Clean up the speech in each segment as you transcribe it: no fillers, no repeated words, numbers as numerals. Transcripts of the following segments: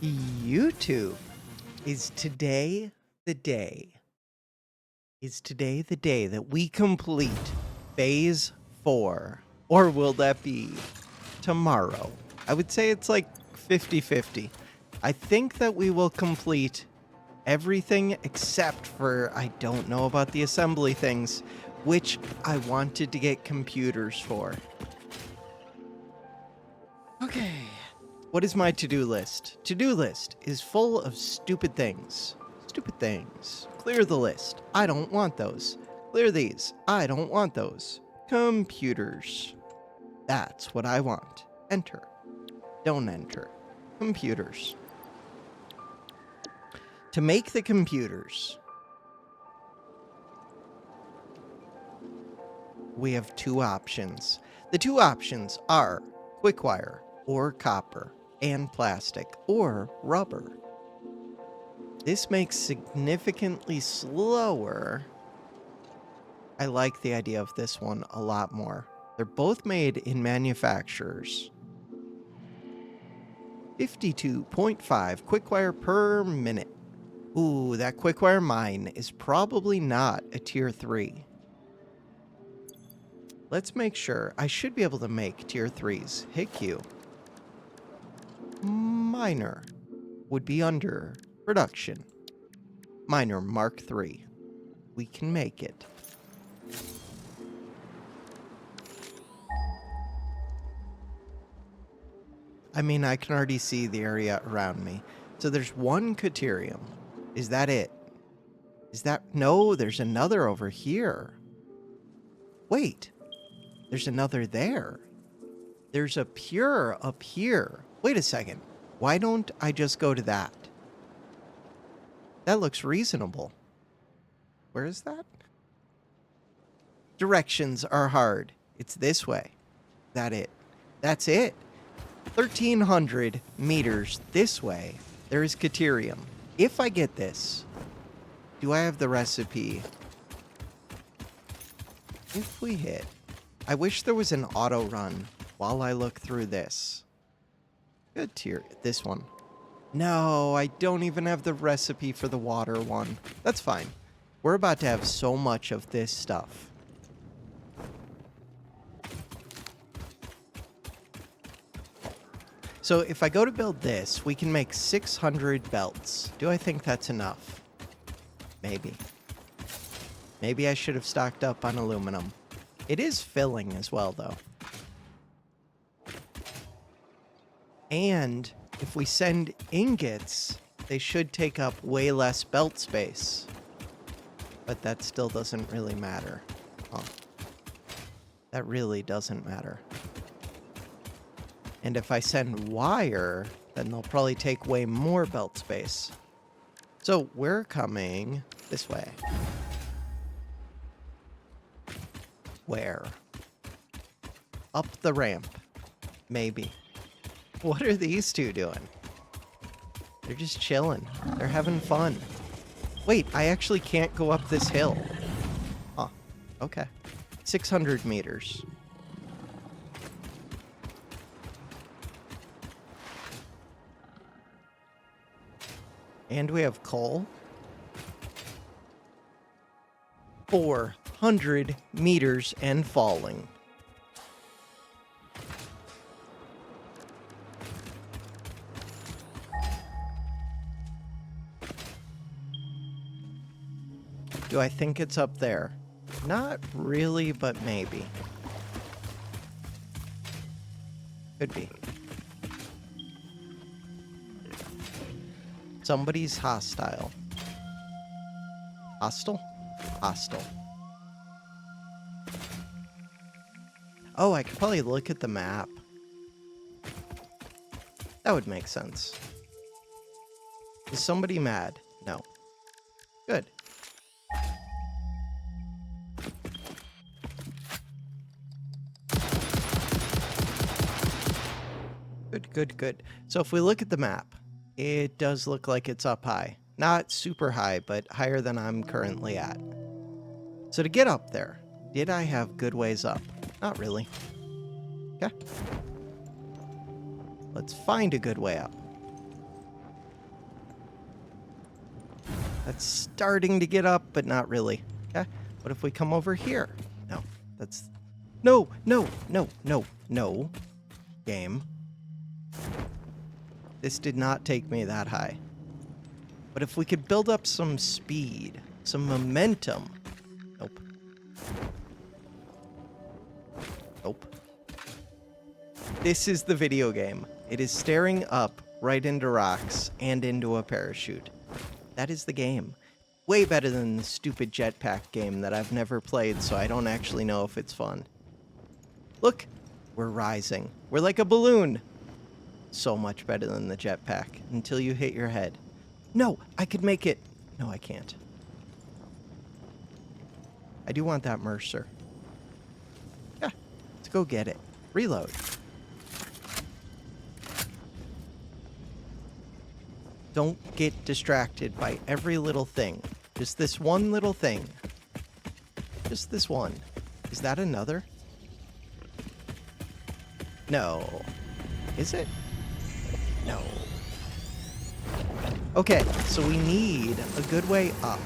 YouTube. Is today the day? Is today the day that we complete phase 4? Or will that be tomorrow? I would say it's like 50-50. I think that we will complete everything except for I don't know about the assembly things, which I wanted to get computers for. Okay. What is my to-do list? To-do list is full of stupid things. Stupid things. Clear the list. I don't want those. Clear these. I don't want those. Computers. That's what I want. Enter. Don't enter. Computers. To make the computers, we have two options. The two options are Quickwire or copper and plastic or rubber. This makes significantly slower. I like the idea of this one a lot more. They're both made in manufacturers. 52.5 Quickwire per minute. Ooh, that Quickwire mine is probably not a tier 3. Let's make sure. I should be able to make tier 3s. Hit Q. Miner would be under production. Miner Mark 3. We can make it. I mean, I can already see the area around me. So there's one Caterium. Is that it? Is that... No, there's another over here. Wait. There's another there. There's a pure up here. Wait a second. Why don't I just go to that? That looks reasonable. Where is that? Directions are hard. It's this way. That it? That's it. 1,300 meters this way. There is Caterium. If I get this, do I have the recipe? If we hit... I wish there was an auto run while I look through this. Good tier. This one. No, I don't even have the recipe for the water one. That's fine. We're about to have so much of this stuff. So if I go to build this, we can make 600 belts. Do I think that's enough? Maybe. Maybe I should have stocked up on aluminum. It is filling as well, though. And if we send ingots, they should take up way less belt space. But that still doesn't really matter. Huh. That really doesn't matter. And if I send wire, then they'll probably take way more belt space. So we're coming this way. Where? Up the ramp. Maybe. What are these two doing? They're just chilling. They're having fun. Wait, I actually can't go up this hill. Huh. Okay. 600 meters. And we have coal. 400 meters and falling. Do I think it's up there? Not really, but maybe. Could be. Somebody's hostile. Hostile? Hostile. Oh, I could probably look at the map. That would make sense. Is somebody mad? No. Good. Good. So if we look at the map, it does look like it's up high. Not super high, but higher than I'm currently at. So to get up there, did I have good ways up? Not really. Okay. Let's find a good way up. That's starting to get up, but not really. Okay, what if we come over here? No, that's... No, no, no, no, no. Game. This did not take me that high. But if we could build up some speed, some momentum... Nope. Nope. This is the video game. It is staring up right into rocks and into a parachute. That is the game. Way better than the stupid jetpack game that I've never played, so I don't actually know if it's fun. Look, we're rising. We're like a balloon. So much better than the jetpack until you hit your head. No, I could make it. No, I can't. I do want that Mercer. Yeah, let's go get it. Reload. Don't get distracted by every little thing. Just this one little thing. Just this one. Is that another? No. Is it? No. Okay, so we need a good way up.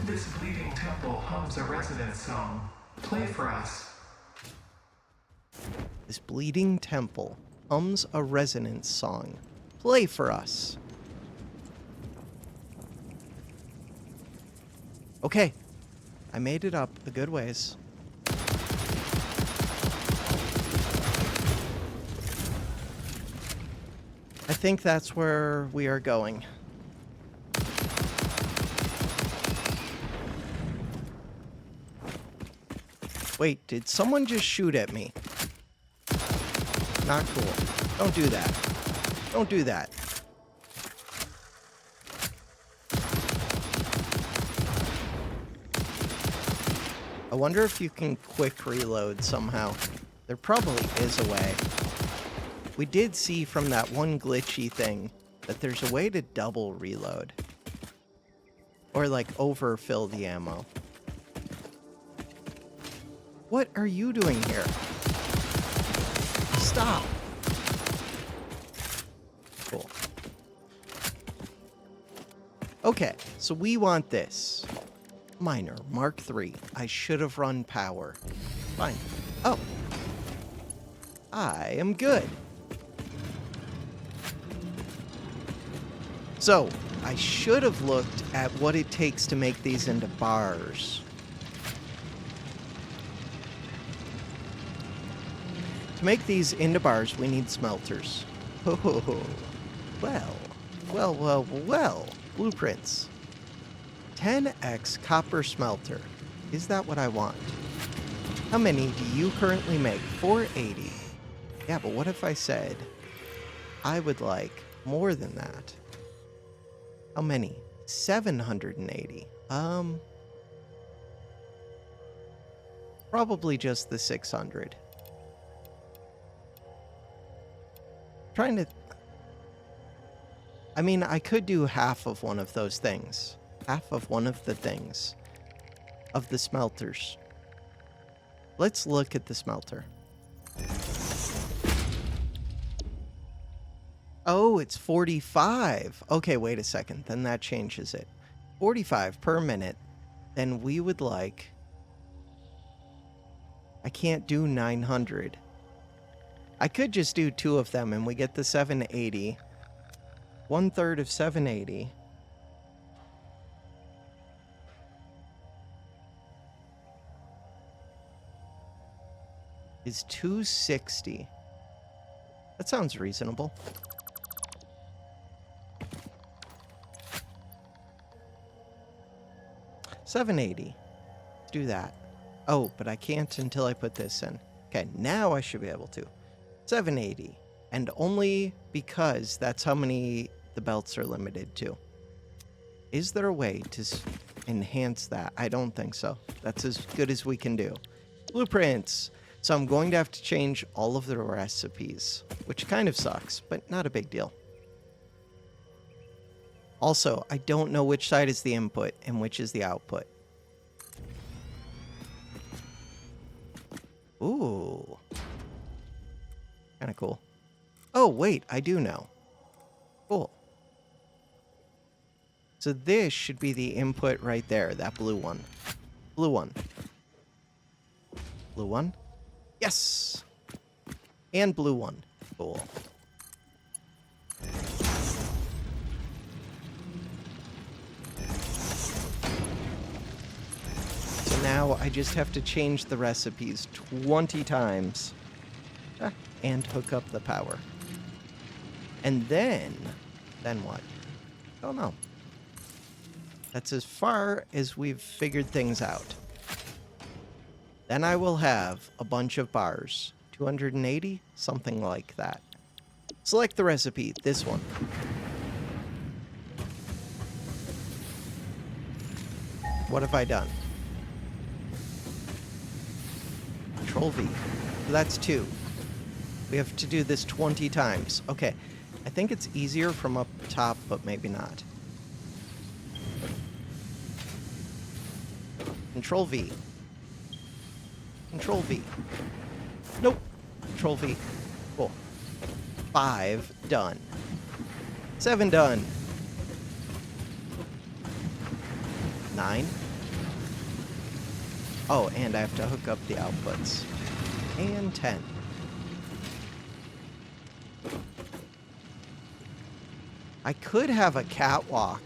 This bleeding temple hums a resonance song. Play for us. This bleeding temple hums a resonance song. Play for us. Okay, I made it up a good ways. I think that's where we are going. Wait, did someone just shoot at me? Not cool. Don't do that. Don't do that. I wonder if you can quick reload somehow. There probably is a way. We did see from that one glitchy thing that there's a way to double reload. Or like overfill the ammo. What are you doing here? Stop. Cool. Okay, so we want this. Miner, Mark III. I should have run power. Fine. Oh. I am good. So, I should have looked at what it takes to make these into bars. To make these into bars, we need smelters. Oh, well. Blueprints. 10x copper smelter. Is that what I want? How many do you currently make? 480. Yeah, but what if I said I would like more than that? How many? 780. Probably just the 600. Trying to... I mean, I could do half of one of those things. Half of one of the things. Of the smelters. Let's look at the smelter. Oh, it's 45. Okay, wait a second. Then that changes it. 45 per minute. Then we would like... I can't do 900. I could just do 2 of them and we get the 780. 1/3 of 780. Is 260. That sounds reasonable. $780. Let's do that. Oh, but I can't until I put this in. Okay, now I should be able to. 780. And only because that's how many the belts are limited to. Is there a way to enhance that? I don't think so. That's as good as we can do. Blueprints. So I'm going to have to change all of the recipes, which kind of sucks, but not a big deal. Also, I don't know which side is the input and which is the output. Ooh. Kind of cool. Oh, wait, I do know. Cool. So this should be the input right there, that blue one. Blue one. Blue one. Yes! And blue one. Cool. So now I just have to change the recipes 20 times. And hook up the power. And then what? I don't know. That's as far as we've figured things out. Then I will have a bunch of bars. 280? Something like that. Select the recipe, this one. What have I done? Control V. That's 2. We have to do this 20 times. Okay. I think it's easier from up top, but maybe not. Control V. Control V. Nope. Control V. Cool. 5 done. 7 done. 9. Oh, and I have to hook up the outputs. And 10. I could have a catwalk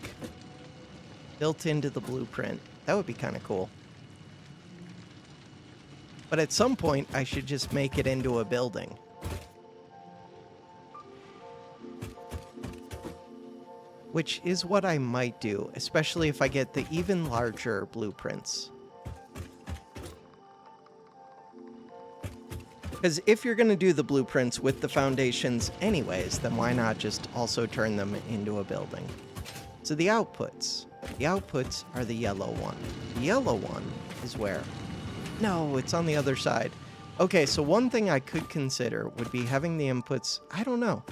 built into the blueprint. That would be kind of cool. But at some point, I should just make it into a building. Which is what I might do, especially if I get the even larger blueprints. Because if you're going to do the blueprints with the foundations anyways, then why not just also turn them into a building? So the outputs. The outputs are the yellow one. The yellow one is where? No, it's on the other side. Okay, so one thing I could consider would be having the inputs, I don't know.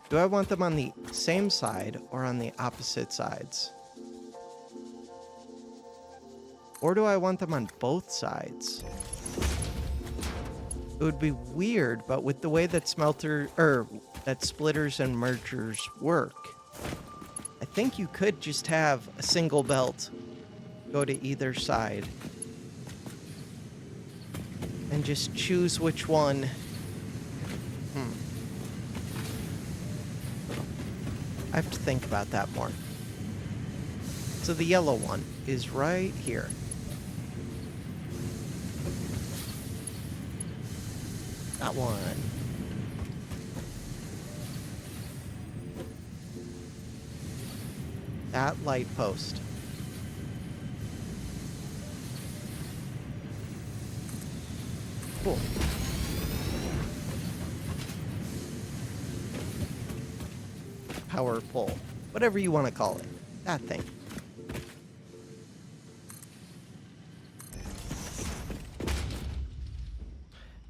Do I want them on the same side or on the opposite sides? Or do I want them on both sides? It would be weird, but with the way that splitters and mergers work, I think you could just have a single belt go to either side and just choose which one. I have to think about that more. So the yellow one is right here. That one. That light post. Cool. Power pole. Whatever you want to call it. That thing.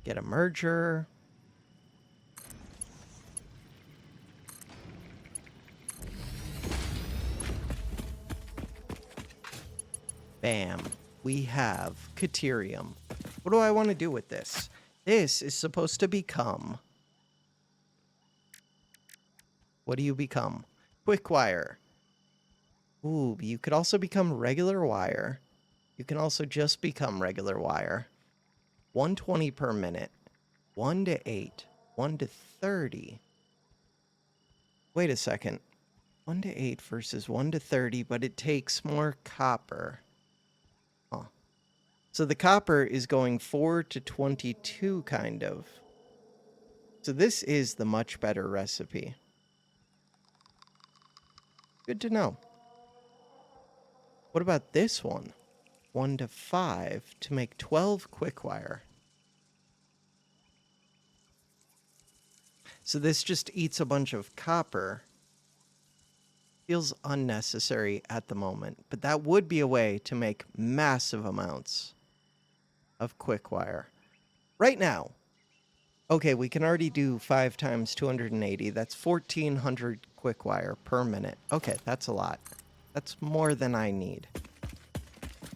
Get a merger. Bam. We have Caterium. What do I want to do with this? This is supposed to become... What do you become? Quickwire. Ooh, you could also become regular wire. You can also just become regular wire. 120 per minute. 1 to 8. 1 to 30. Wait a second. 1 to 8 versus 1 to 30, but it takes more copper. Huh. So the copper is going 4 to 22, kind of. So this is the much better recipe. Good to know. What about this one? 1 to 5 to make 12 quickwire. So this just eats a bunch of copper. Feels unnecessary at the moment, but that would be a way to make massive amounts of quickwire. Right now, okay, we can already do 5 times 280. That's 1,400 quickwire per minute. Okay, that's a lot. That's more than I need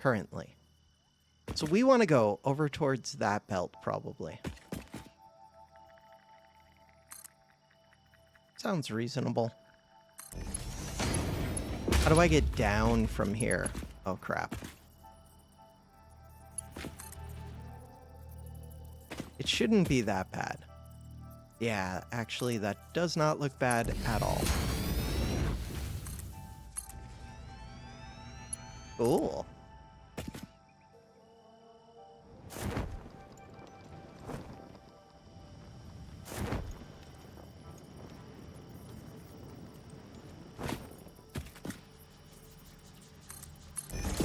currently. So we want to go over towards that belt, probably. Sounds reasonable. How do I get down from here? Oh, crap. It shouldn't be that bad. Yeah, actually, that does not look bad at all. Cool.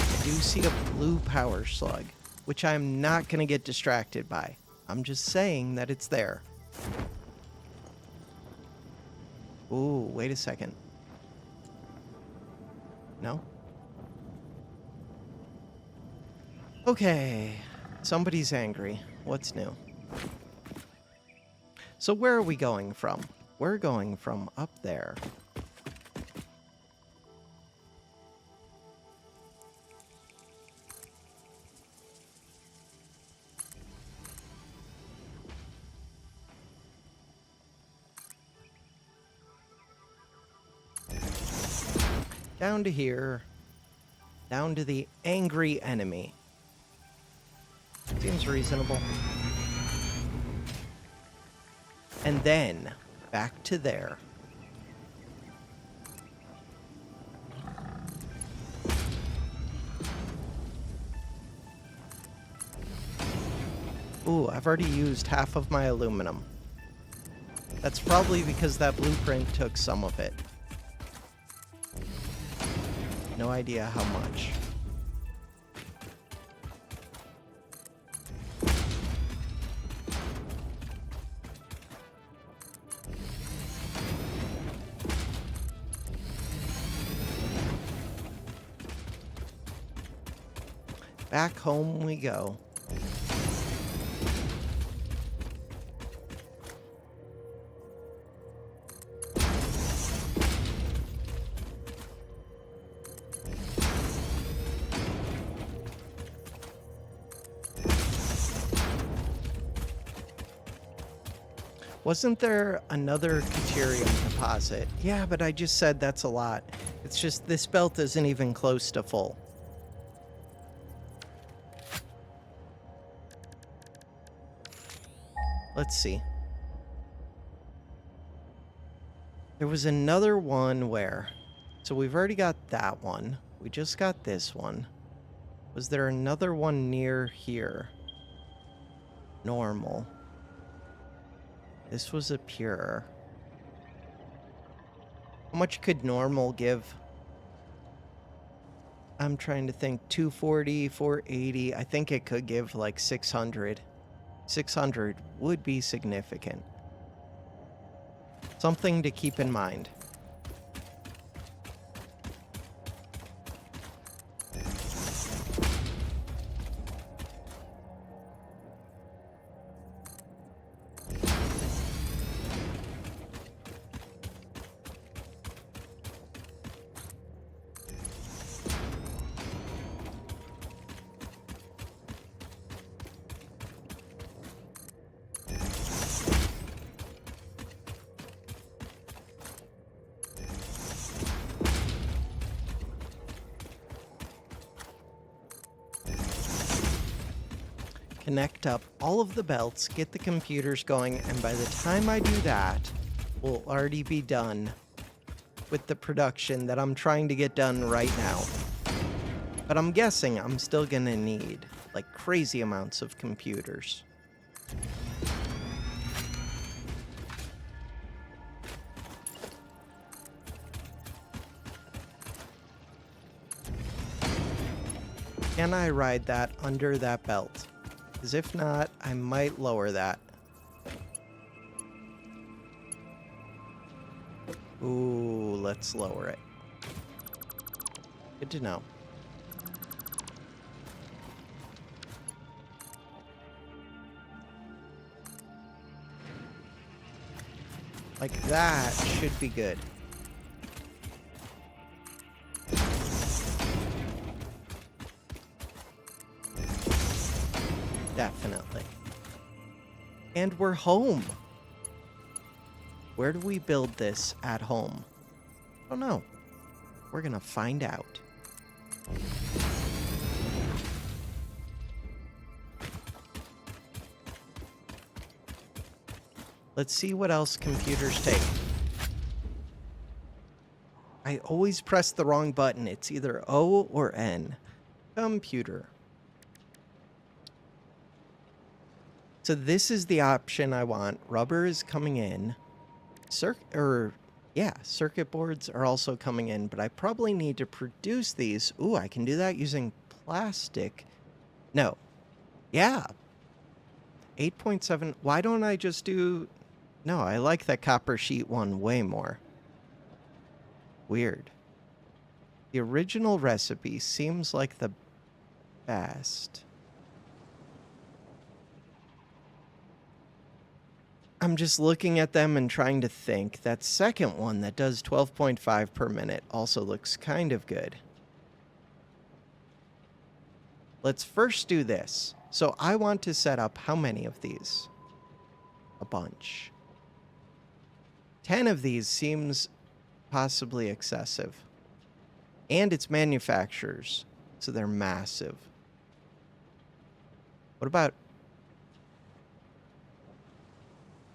I do see a blue power slug, which I'm not going to get distracted by. I'm just saying that it's there. Ooh, wait a second. No? Okay, somebody's angry. What's new? So where are we going from? We're going from up there. Down to here. Down to the angry enemy. Seems reasonable. And then back to there. Ooh, I've already used half of my aluminum. That's probably because that blueprint took some of it. No idea how much. Back home we go. Wasn't there another Caterium deposit? Yeah, but I just said that's a lot. It's just this belt isn't even close to full. Let's see. There was another one where... So we've already got that one. We just got this one. Was there another one near here? Normal. This was a pure. How much could normal give? I'm trying to think. 240, 480. I think it could give like 600. 600 would be significant. Something to keep in mind. Connect up all of the belts, get the computers going, and by the time I do that, we'll already be done with the production that I'm trying to get done right now. But I'm guessing I'm still gonna need, like, crazy amounts of computers. Can I ride that under that belt? Because if not, I might lower that. Ooh, let's lower it. Good to know. Like that should be good. Definitely. And we're home. Where do we build this at home? I don't know. We're gonna find out. Let's see what else computers take. I always press the wrong button. It's either O or N. Computer. So this is the option I want. Rubber is coming in. Circuit boards are also coming in, but I probably need to produce these. Ooh, I can do that using plastic. No. Yeah. 8.7. Why don't I just do... No, I like that copper sheet one way more. Weird. The original recipe seems like the best. I'm just looking at them and trying to think. That second one that does 12.5 per minute also looks kind of good. Let's first do this. So I want to set up how many of these? A bunch. 10 of these seems possibly excessive. And it's manufacturers, so they're massive. What about...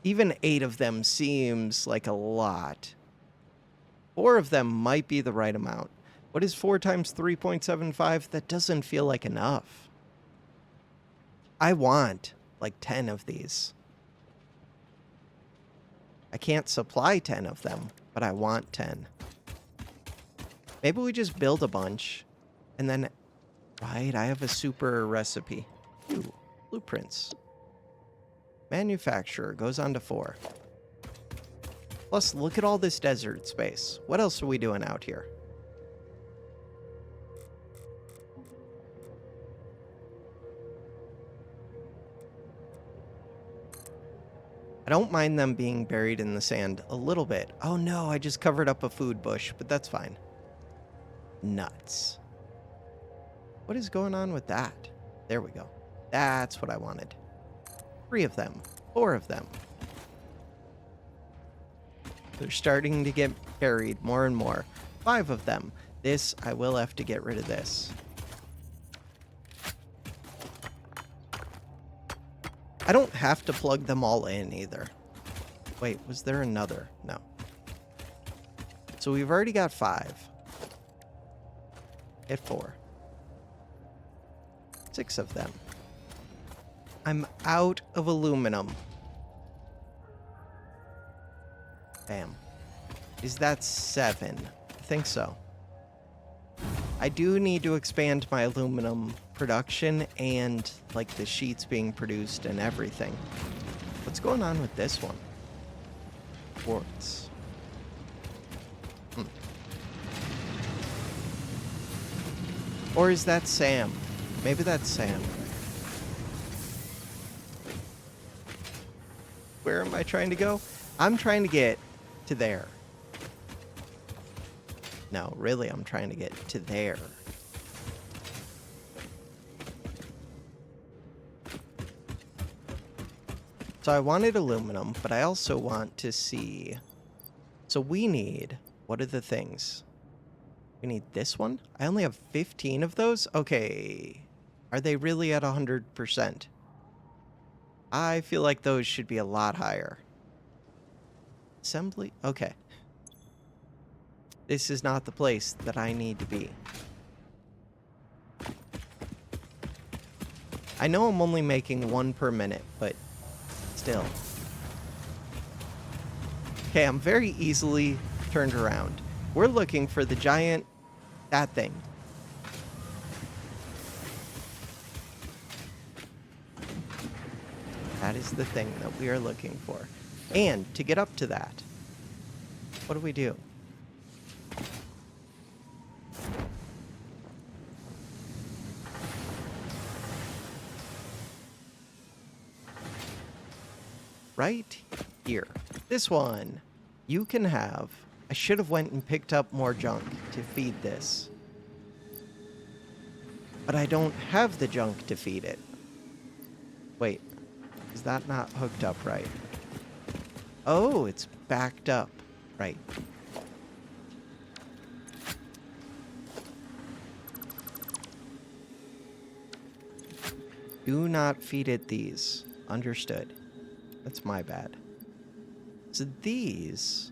Even 8 of them seems like a lot. 4 of them might be the right amount. What is 4 times 3.75? That doesn't feel like enough. I want like 10 of these. I can't supply 10 of them, but I want 10. Maybe we just build a bunch and then... Right, I have a super recipe. Ooh, blueprints. Manufacturer goes on to 4. Plus, look at all this desert space. What else are we doing out here? I don't mind them being buried in the sand a little bit. Oh no, I just covered up a food bush, but that's fine. Nuts. What is going on with that? There we go. That's what I wanted. 3 of them. 4 of them. They're starting to get buried more and more. 5 of them. This, I will have to get rid of this. I don't have to plug them all in either. Wait, was there another? No. So we've already got 5. Hit 4. 6 of them. I'm out of aluminum. Bam. Is that 7? I think so. I do need to expand my aluminum production and like the sheets being produced and everything. What's going on with this one? Quartz. Or is that Sam? Maybe that's Sam. Where am I trying to go? I'm trying to get to there. No, really, I'm trying to get to there. So I wanted aluminum, but I also want to see... So we need... What are the things? We need this one? I only have 15 of those? Okay. Are they really at 100%? I feel like those should be a lot higher. Assembly? Okay. This is not the place that I need to be. I know I'm only making 1 per minute, but still. Okay, I'm very easily turned around. We're looking for the giant... that thing. That is the thing that we are looking for. And to get up to that, what do we do? Right here. This one. You can have... I should have went and picked up more junk to feed this. But I don't have the junk to feed it. Wait. Is that not hooked up right? Oh, it's backed up. Right. Do not feed it these. Understood. That's my bad. So these...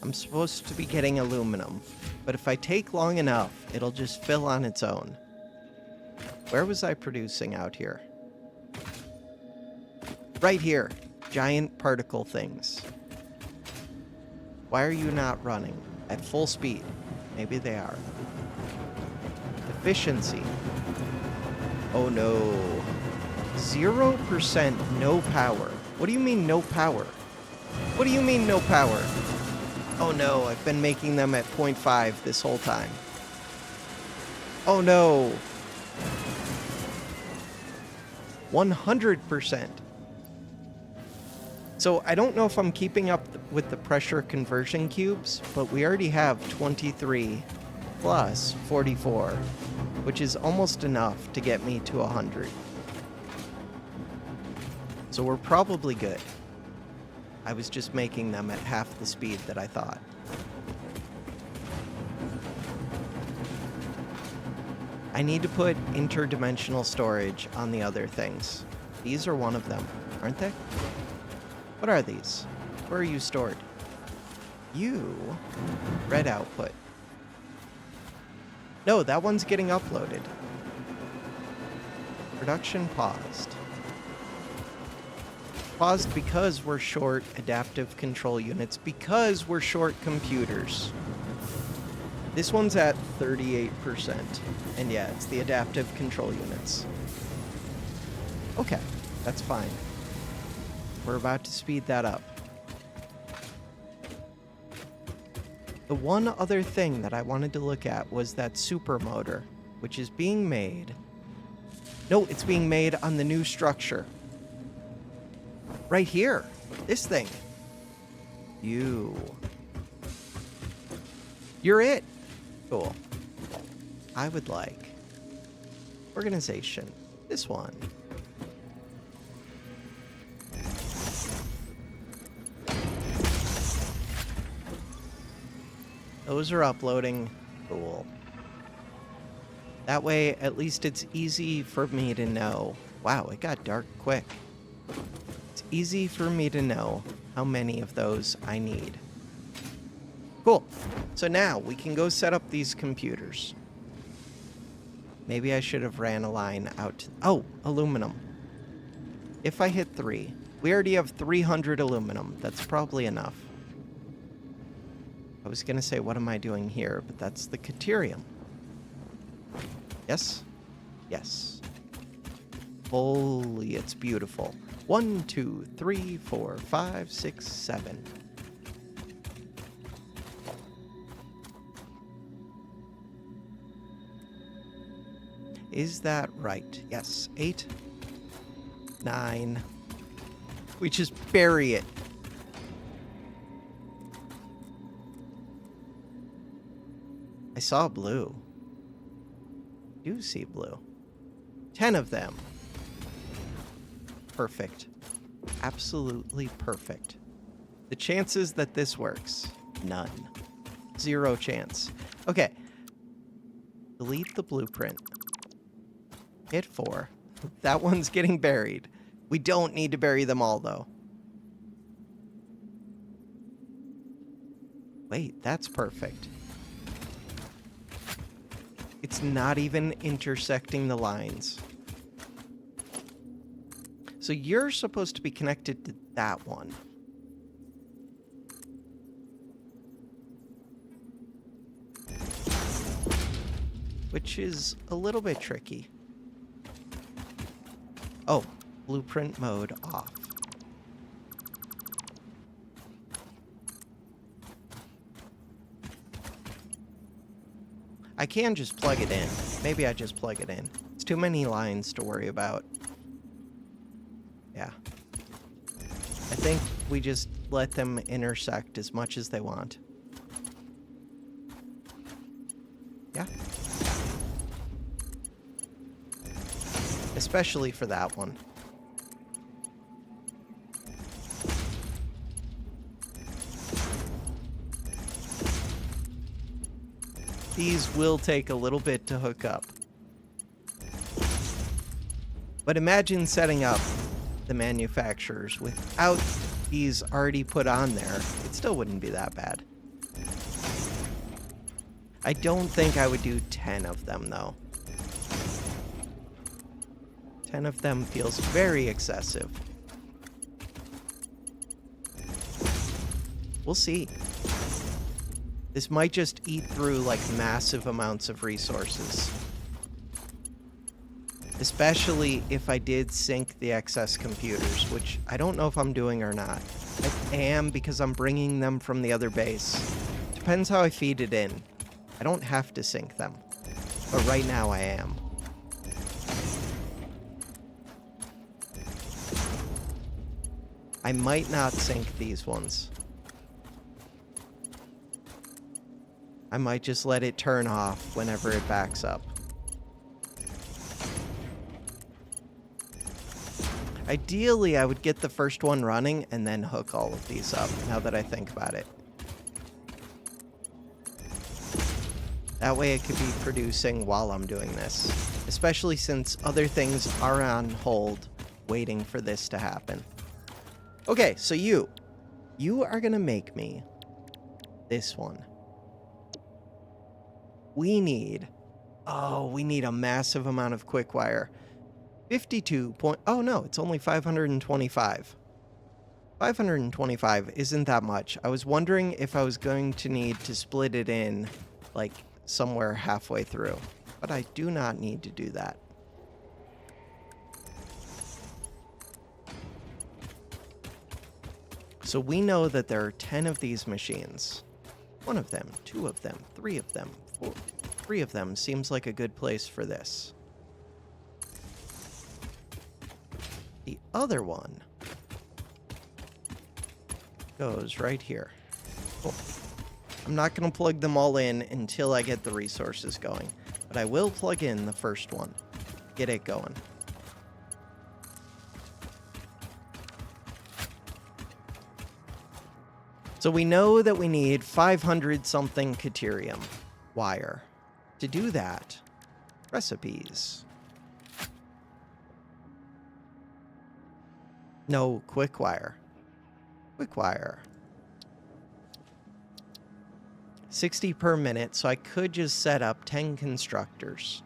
I'm supposed to be getting aluminum, but if I take long enough, it'll just fill on its own. Where was I producing out here? Right here. Giant particle things. Why are you not running at full speed? Maybe they are. Efficiency. Oh no. 0% no power. What do you mean no power? What do you mean no power? Oh no, I've been making them at 0.5 this whole time. Oh no. 100%. So I don't know if I'm keeping up with the pressure conversion cubes, but we already have 23 plus 44, which is almost enough to get me to 100. So we're probably good. I was just making them at half the speed that I thought. I need to put interdimensional storage on the other things. These are one of them, aren't they? What are these? Where are you stored? You... Red output. No, that one's getting uploaded. Production paused. Paused because we're short adaptive control units, because we're short computers. This one's at 38%. And yeah, it's the adaptive control units. Okay, that's fine. We're about to speed that up. The one other thing that I wanted to look at was that super motor, which is being made... No, it's being made on the new structure. Right here. This thing. You're it. Cool. I would like... Organization. This one. Those are uploading. Cool. That way, at least it's easy for me to know. Wow, it got dark quick. It's easy for me to know how many of those I need. Cool. So now we can go set up these computers. Maybe I should have ran a line out to... Oh, aluminum. If I hit 3, we already have 300 aluminum. That's probably enough. I was gonna say, what am I doing here? But that's the Caterium. Yes? Yes. Holy, it's beautiful. 1, 2, 3, 4, 5, 6, 7. Is that right? Yes. 8, 9. We just bury it. I saw blue. I do see blue. 10 of them. Perfect. Absolutely perfect. The chances that this works, none. 0 chance. Okay. Delete the blueprint. Hit 4. That one's getting buried. We don't need to bury them all, though. Wait, that's perfect. It's not even intersecting the lines. So you're supposed to be connected to that one. Which is a little bit tricky. Oh, blueprint mode off. I can just plug it in. Maybe I just plug it in. It's too many lines to worry about. Yeah. I think we just let them intersect as much as they want. Yeah. Especially for that one. these will take a little bit to hook up. But imagine setting up the manufacturers without these already put on there. It still wouldn't be that bad. I don't think I would do 10 of them, though. 10 of them feels very excessive. We'll see. This might just eat through, like, massive amounts of resources. Especially if I did sync the excess computers, which I don't know if I'm doing or not. I am because I'm bringing them from the other base. Depends how I feed it in. I don't have to sync them, but right now I am. I might not sync these ones. I might just let it turn off whenever it backs up. Ideally, I would get the first one running and then hook all of these up, now that I think about it. That way it could be producing while I'm doing this, especially since other things are on hold waiting for this to happen. Okay, so you are gonna make me this one. We need a massive amount of Quickwire. 52 point... Oh, no, it's only 525. 525 isn't that much. I was wondering if I was going to need to split it in, like, somewhere halfway through. But I do not need to do that. So we know that there are 10 of these machines. 1 of them, 2 of them, 3 of them, 4. 3 of them seems like a good place for this. The other one goes right here. Cool. I'm not going to plug them all in until I get the resources going, but I will plug in the first one. Get it going. So we know that we need 500 something Caterium wire. To do that, recipes. No, Quickwire. Quickwire. 60 per minute, so I could just set up 10 constructors.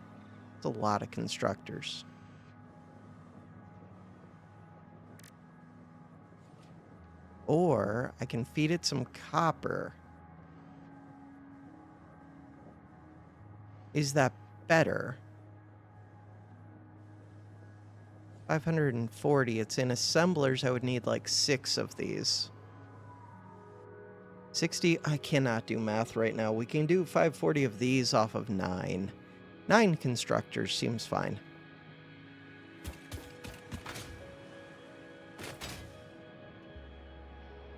It's a lot of constructors. Or I can feed it some copper. Is that better? 540. It's in assemblers. I would need like 6 of these. 60. I cannot do math right now. We can do 540 of these off of 9. 9 constructors seems fine.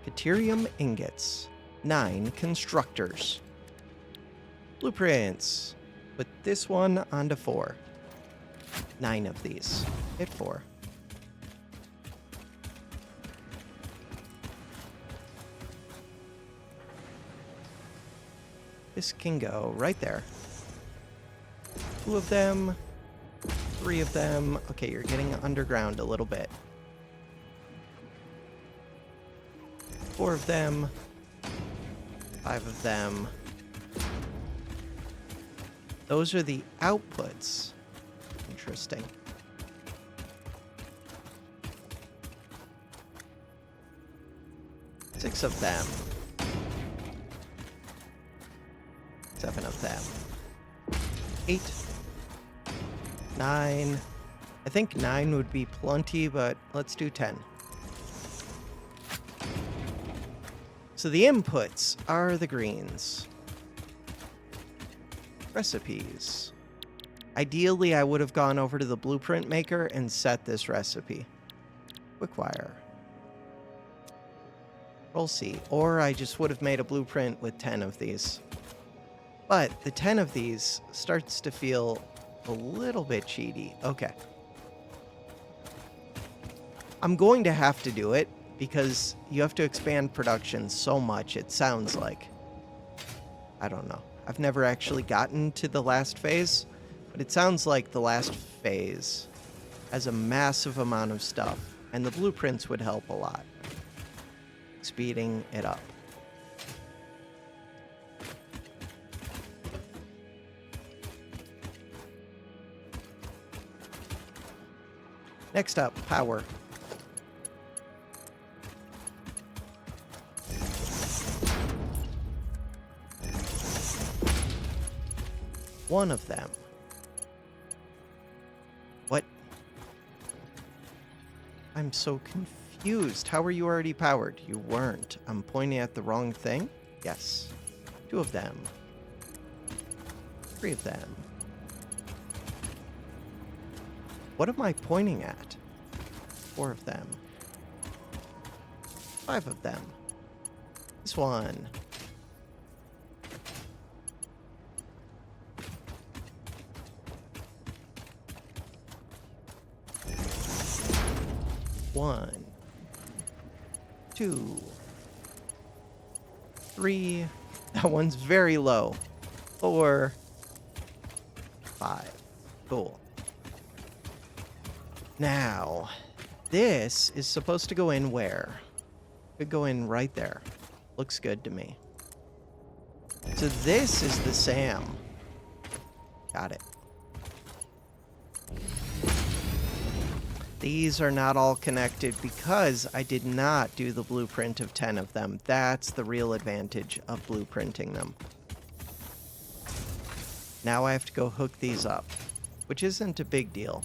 Caterium ingots. 9 constructors. Blueprints. Put this one onto 4. 9 of these. Hit 4. This can go right there. 2 of them. 3 of them. Okay, you're getting underground a little bit. 4 of them. 5 of them. Those are the outputs. Interesting. Six of them. 7 of them. 8. 9. I think 9 would be plenty, but let's do 10. So the inputs are the greens. Recipes. Ideally, I would have gone over to the blueprint maker and set this recipe. Quickwire. Roll C. Or I just would have made a blueprint with 10 of these. But the 10 of these starts to feel a little bit cheaty. Okay. I'm going to have to do it because you have to expand production so much, it sounds like. I don't know. I've never actually gotten to the last phase, but it sounds like the last phase has a massive amount of stuff, and the blueprints would help a lot. Speeding it up. Next up, power. One of them. What? I'm so confused. How are you already powered? You weren't. I'm pointing at the wrong thing? Yes. 2 of them. 3 of them. What am I pointing at? 4 of them. 5 of them. This one. One, 2, 3. That one's very low. 4, 5. Cool. Now, this is supposed to go in where? Could go in right there. Looks good to me. So this is the SAM. Got it. These are not all connected because I did not do the blueprint of 10 of them. That's the real advantage of blueprinting them. Now I have to go hook these up, which isn't a big deal.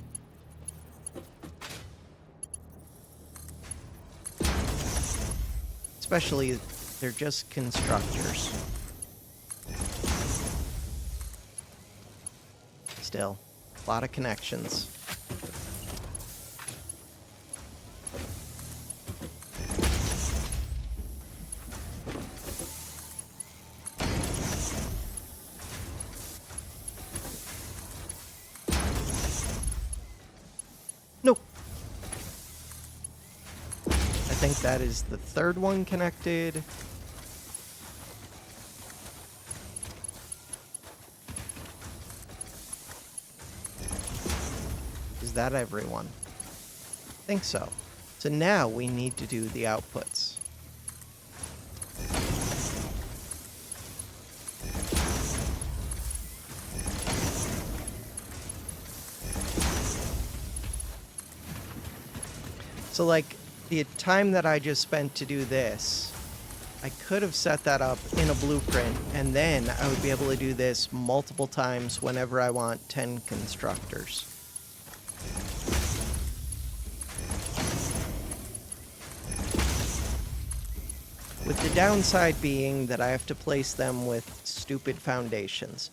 Especially, they're just constructors. Still, a lot of connections. Nope. I think that is the 3rd one connected. Is that everyone? I think so. So now we need to do the outputs. So like the time that I just spent to do this, I could have set that up in a blueprint, and then I would be able to do this multiple times whenever I want 10 constructors. With the downside being that I have to place them with stupid foundations.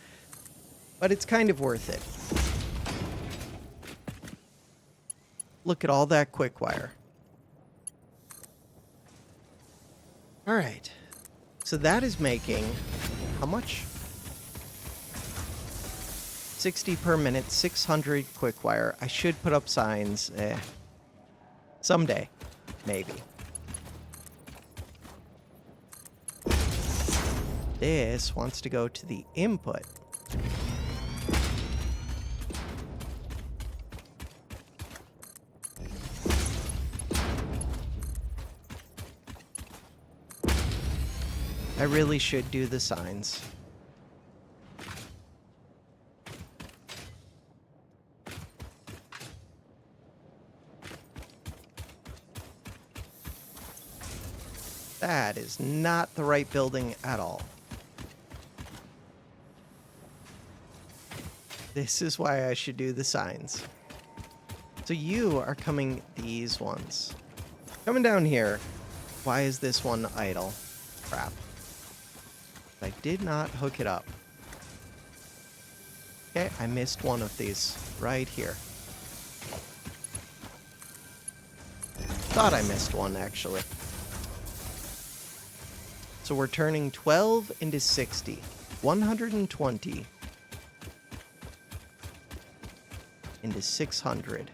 But it's kind of worth it. Look at all that quickwire. Alright. So that is making... how much? 60 per minute, 600 quickwire. I should put up signs. Someday. Maybe. This wants to go to the input. I really should do the signs. That is not the right building at all. This is why I should do the signs. So you are coming these ones. Coming down here. Why is this one idle? Crap. I did not hook it up. Okay, I missed one of these right here. Thought I missed one, actually. So we're turning 12 into 60. 120 into 600.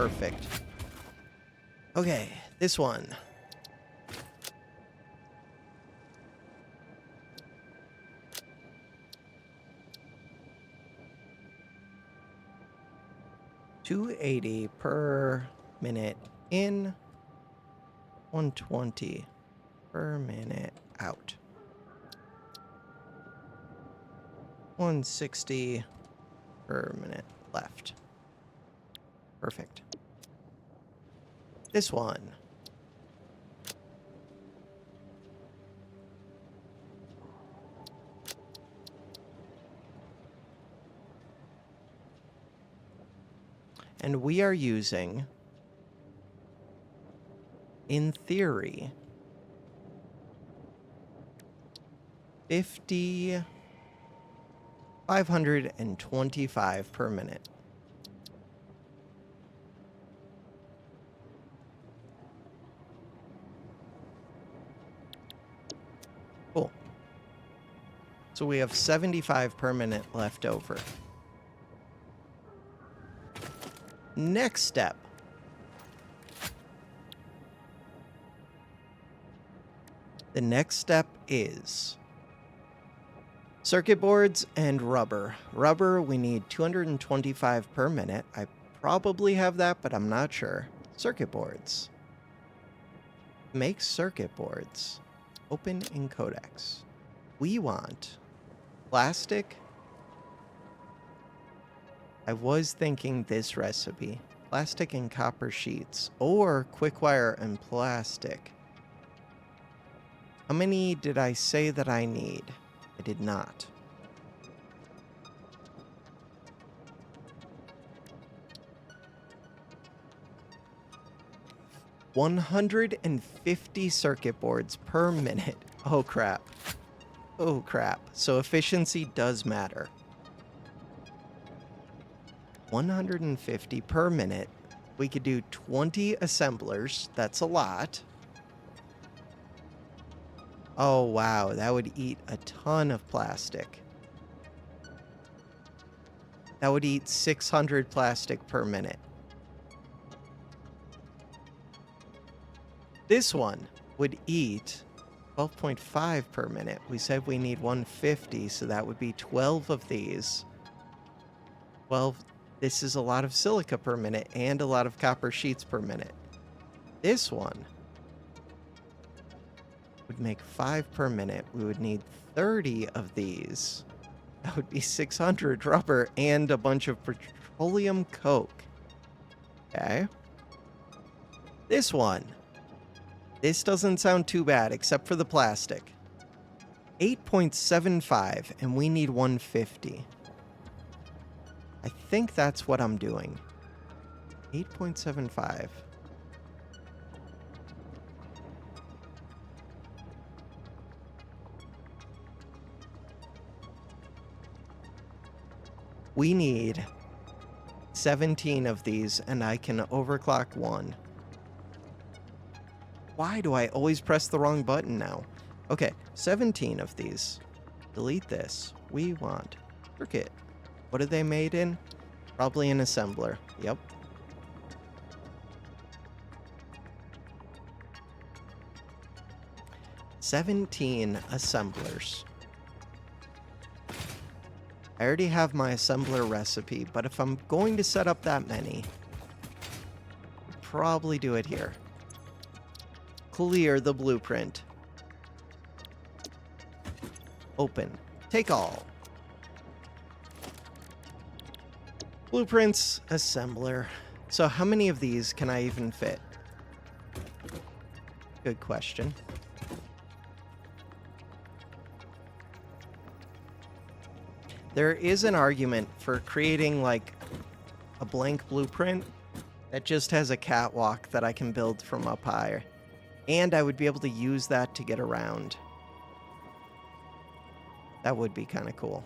perfect. Okay, this one. $280 per minute in, 120 per minute out. 160 per minute left. Perfect. This one. And we are using, in theory, 525 per minute. Cool. So we have 75 per minute left over. Next step. The next step is circuit boards and rubber. Rubber, we need 225 per minute. I probably have that, but I'm not sure. Circuit boards. Make circuit boards. Open in Codex. We want plastic. I was thinking this recipe. Plastic and copper sheets. Or quickwire and plastic. How many did I say that I need? I did not. $150 circuit boards per minute. Oh crap. Oh crap. So efficiency does matter. 150 per minute. We could do 20 assemblers. That's a lot. Oh wow, that would eat a ton of plastic. That would eat 600 plastic per minute. This one would eat 12.5 per minute. We said we need 150, so that would be 12 of these. 12. This is a lot of silica per minute and a lot of copper sheets per minute. This one would make 5 per minute. We would need 30 of these. That would be 600 rubber and a bunch of petroleum coke. Okay. This one. This doesn't sound too bad, except for the plastic. 8.75, and we need 150. I think that's what I'm doing. 8.75. We need 17 of these, and I can overclock one. Why do I always press the wrong button now? Okay, 17 of these. Delete this. We want circuit. What are they made in? Probably an assembler. Yep. $17 assemblers. I already have my assembler recipe, but if I'm going to set up that many, I'll probably do it here. Clear the blueprint. Open. Take all. Blueprints, assembler. So how many of these can I even fit? Good question. There is an argument for creating like a blank blueprint that just has a catwalk that I can build from up higher. And I would be able to use that to get around. That would be kind of cool.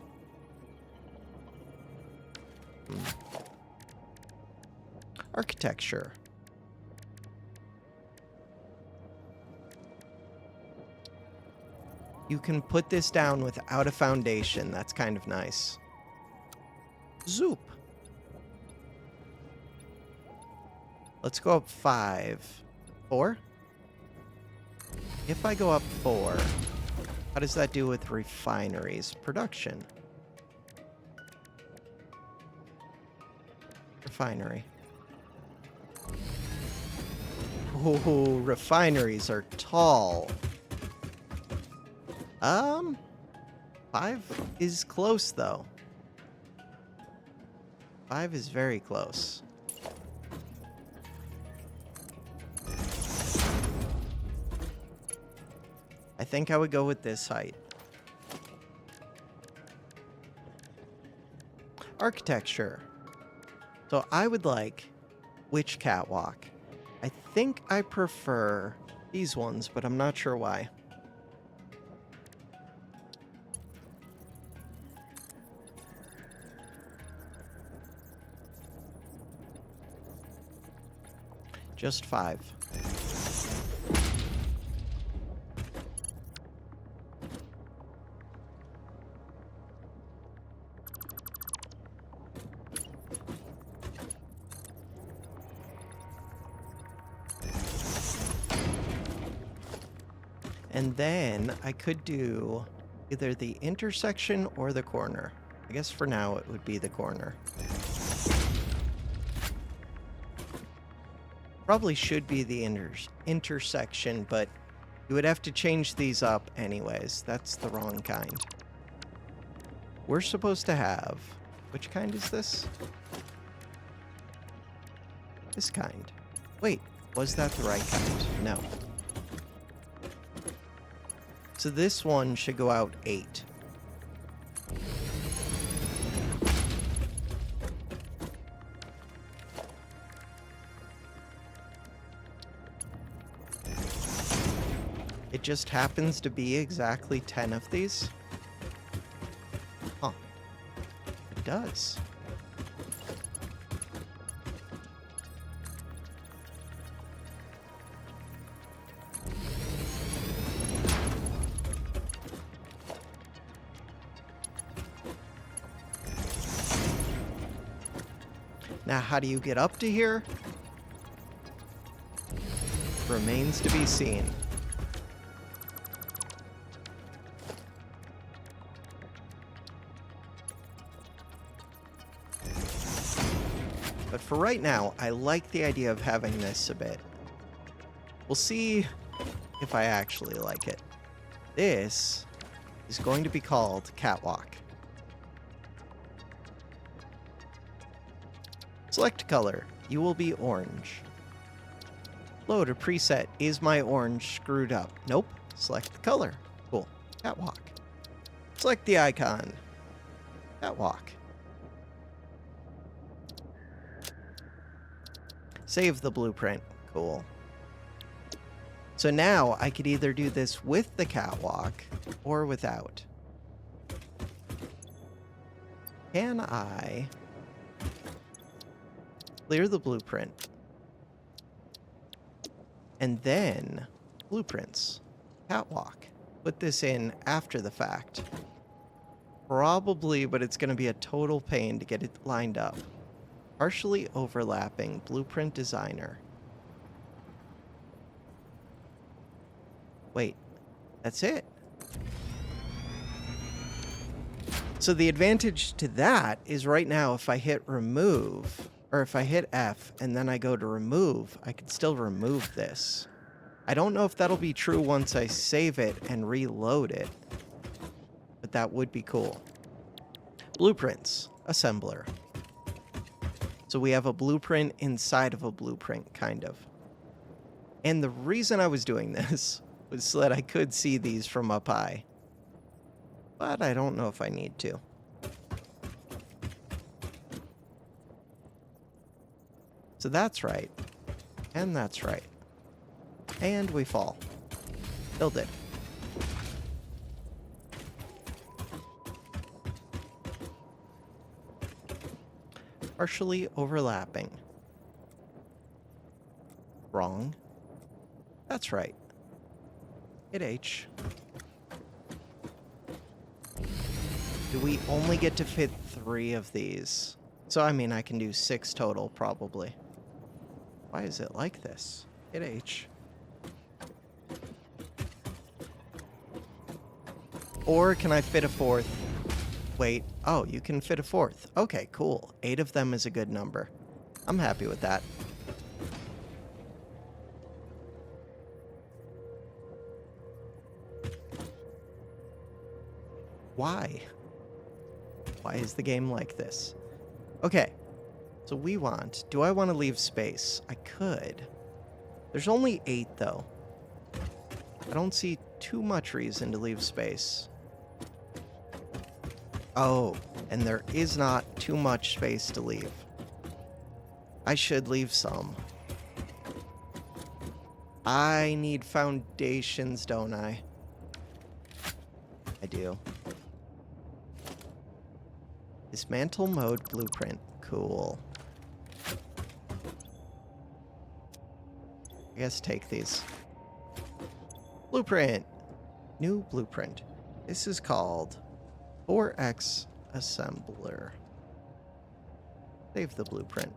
Architecture. You can put this down without a foundation. That's kind of nice. Zoop. Let's go up 5. 4? If I go up 4, how does that do with refineries? Production. Refinery. Ooh, refineries are tall. 5 is close, though. 5 is very close. I think I would go with this height. Architecture. So I would like which catwalk? I think I prefer these ones, but I'm not sure why. Just 5. And then I could do either the intersection or the corner. I guess for now it would be the corner. Probably should be the intersection, but you would have to change these up anyways. That's the wrong kind. We're supposed to have... Which kind is this? This kind. Wait, was that the right kind? No. So this one should go out 8. It just happens to be exactly 10 of these. Huh. It does. Now, how do you get up to here? Remains to be seen. But for right now, I like the idea of having this a bit. We'll see if I actually like it. This is going to be called Catwalk. Select color. You will be orange. Load a preset. Is my orange screwed up? Nope. Select the color. Cool. Catwalk. Select the icon. Catwalk. Save the blueprint. Cool. So now I could either do this with the catwalk or without. Can I clear the blueprint? And then blueprints. Catwalk. Put this in after the fact. Probably, but it's going to be a total pain to get it lined up. Partially overlapping blueprint designer. Wait, that's it. So the advantage to that is right now if I hit remove, or if I hit F and then I go to remove, I can still remove this. I don't know if that'll be true once I save it and reload it, but that would be cool. Blueprints, assembler. So we have a blueprint inside of a blueprint, kind of. And the reason I was doing this was so that I could see these from up high. But I don't know if I need to. So that's right. And that's right. And we fall. Build it. Partially overlapping. Wrong. That's right. Hit H. Do we only get to fit 3 of these? So, I mean, I can do 6 total, probably. Why is it like this? Hit H. Or can I fit a fourth? Wait. Oh, you can fit a fourth. Okay, cool. 8 of them is a good number. I'm happy with that. Why? Why is the game like this? Okay. So we want... Do I want to leave space? I could. There's only 8, though. I don't see too much reason to leave space. Oh, and there is not too much space to leave. I should leave some. I need foundations, don't I? I do. Dismantle mode blueprint. Cool. I guess take these. Blueprint. New blueprint. This is called 4X assembler. Save the blueprint.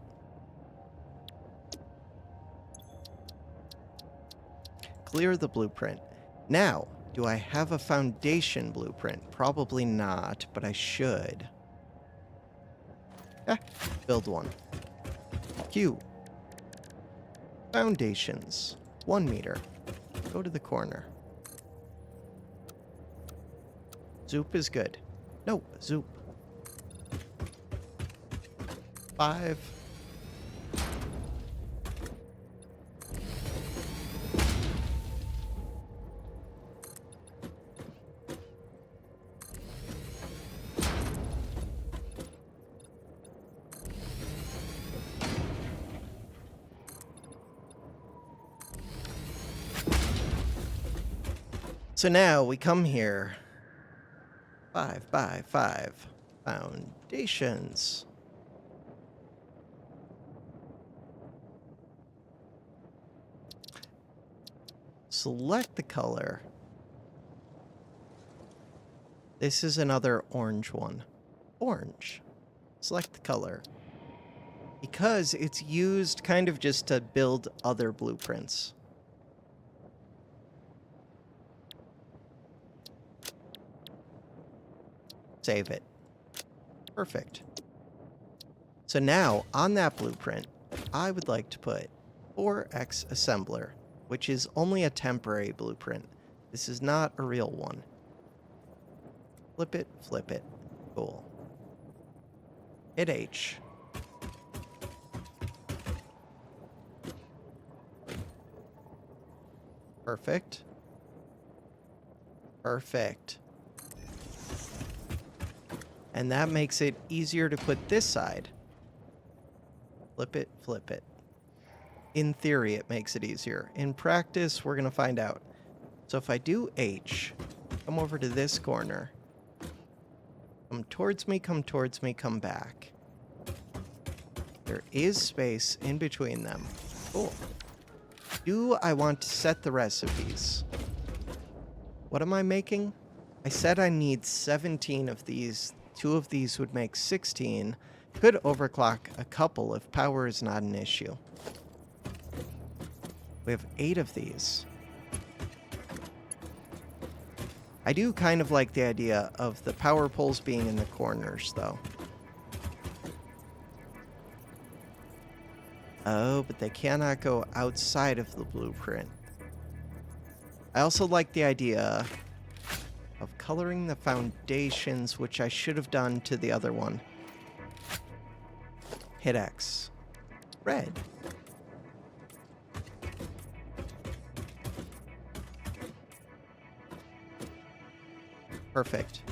Clear the blueprint. Now, do I have a foundation blueprint? Probably not, but I should. Build one. Q. Foundations. 1 meter. Go to the corner. Zoop is good. No, zoop. 5. So now we come here. 5 by 5 foundations. Select the color. This is another orange one. Orange. Select the color. Because it's used kind of just to build other blueprints. Save it. Perfect. So now, on that blueprint, I would like to put 4X assembler, which is only a temporary blueprint. This is not a real one. Flip it, flip it. Cool. Hit H. Perfect. Perfect. And that makes it easier to put this side. Flip it, flip it. In theory, it makes it easier. In practice, we're going to find out. So if I do H, come over to this corner. Come towards me, come towards me, come back. There is space in between them. Cool. Do I want to set the recipes? What am I making? I said I need 17 of these. 2 of these would make 16. Could overclock a couple if power is not an issue. We have 8 of these. I do kind of like the idea of the power poles being in the corners, though. Oh, but they cannot go outside of the blueprint. I also like the idea of coloring the foundations, which I should have done to the other one. Hit X. Red. Perfect.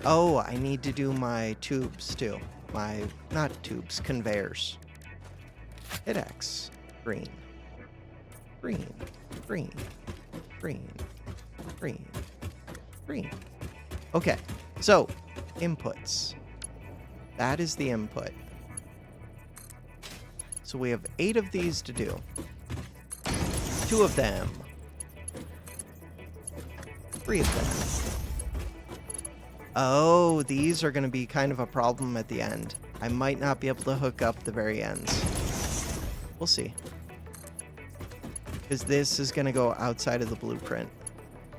Oh, I need to do my tubes too. Not tubes, conveyors. Hit X. Green. Green. Green. Green. Green. Green. Okay, so inputs. That is the input. So we have 8 of these to do. 2 of them. 3 of them. Oh, these are going to be kind of a problem at the end. I might not be able to hook up the very ends. We'll see. Because this is going to go outside of the blueprint.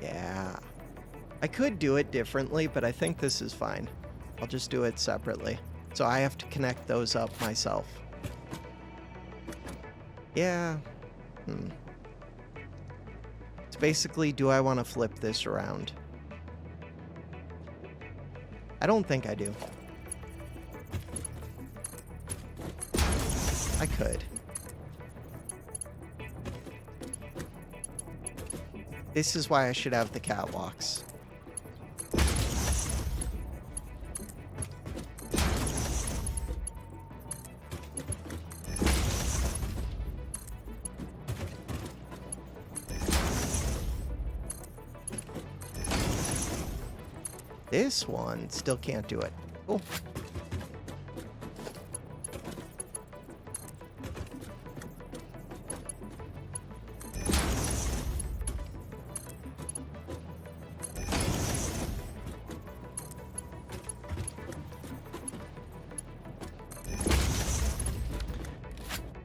Yeah. I could do it differently, but I think this is fine. I'll just do it separately. So I have to connect those up myself. Yeah. It's basically, do I want to flip this around? I don't think I do. I could. This is why I should have the catwalks. This one still can't do it. Cool.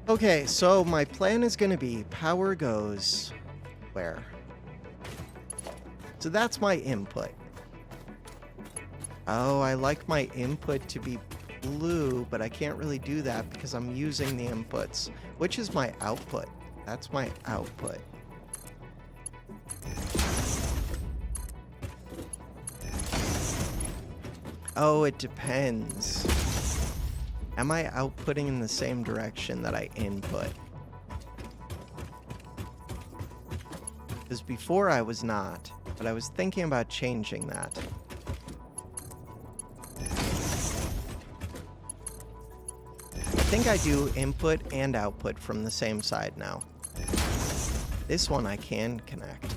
Okay, so my plan is going to be power goes where? So that's my input. Oh, I like my input to be blue, but I can't really do that because I'm using the inputs. Which is my output? That's my output. Oh, it depends. Am I outputting in the same direction that I input? Because before I was not, but I was thinking about changing that. I think I do input and output from the same side now. This one I can connect.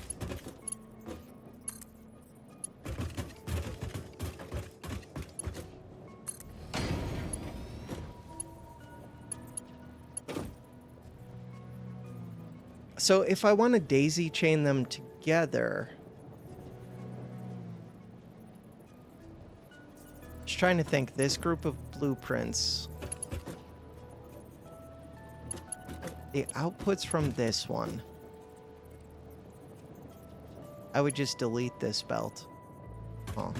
So if I want to daisy chain them together, just trying to think, this group of blueprints, the outputs from this one, I would just delete this belt. Oh.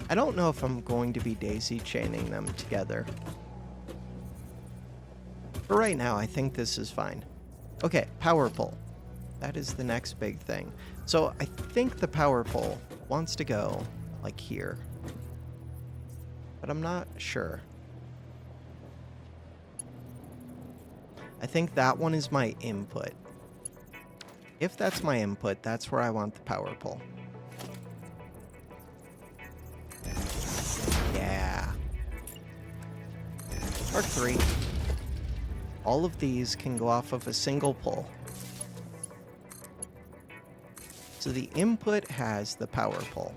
I don't know if I'm going to be daisy chaining them together. For right now, I think this is fine. Okay, power pole. That is the next big thing. So I think the power pole wants to go like here, but I'm not sure. I think that one is my input. If that's my input, that's where I want the power pole. Yeah. Part 3. All of these can go off of a single pole. So the input has the power pole.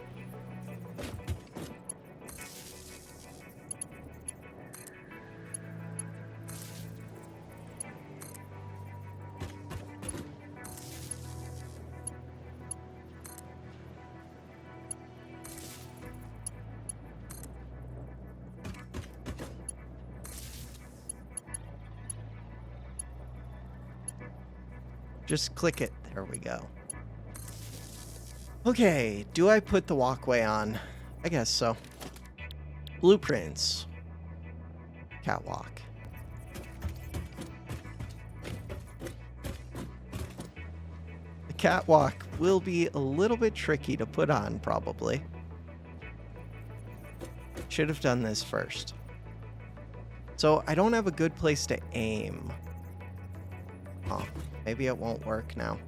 Just click it. There we go. Okay, do I put the walkway on? I guess so. Blueprints. Catwalk. The catwalk will be a little bit tricky to put on, probably. Should have done this first. So I don't have a good place to aim. Huh. Maybe it won't work now.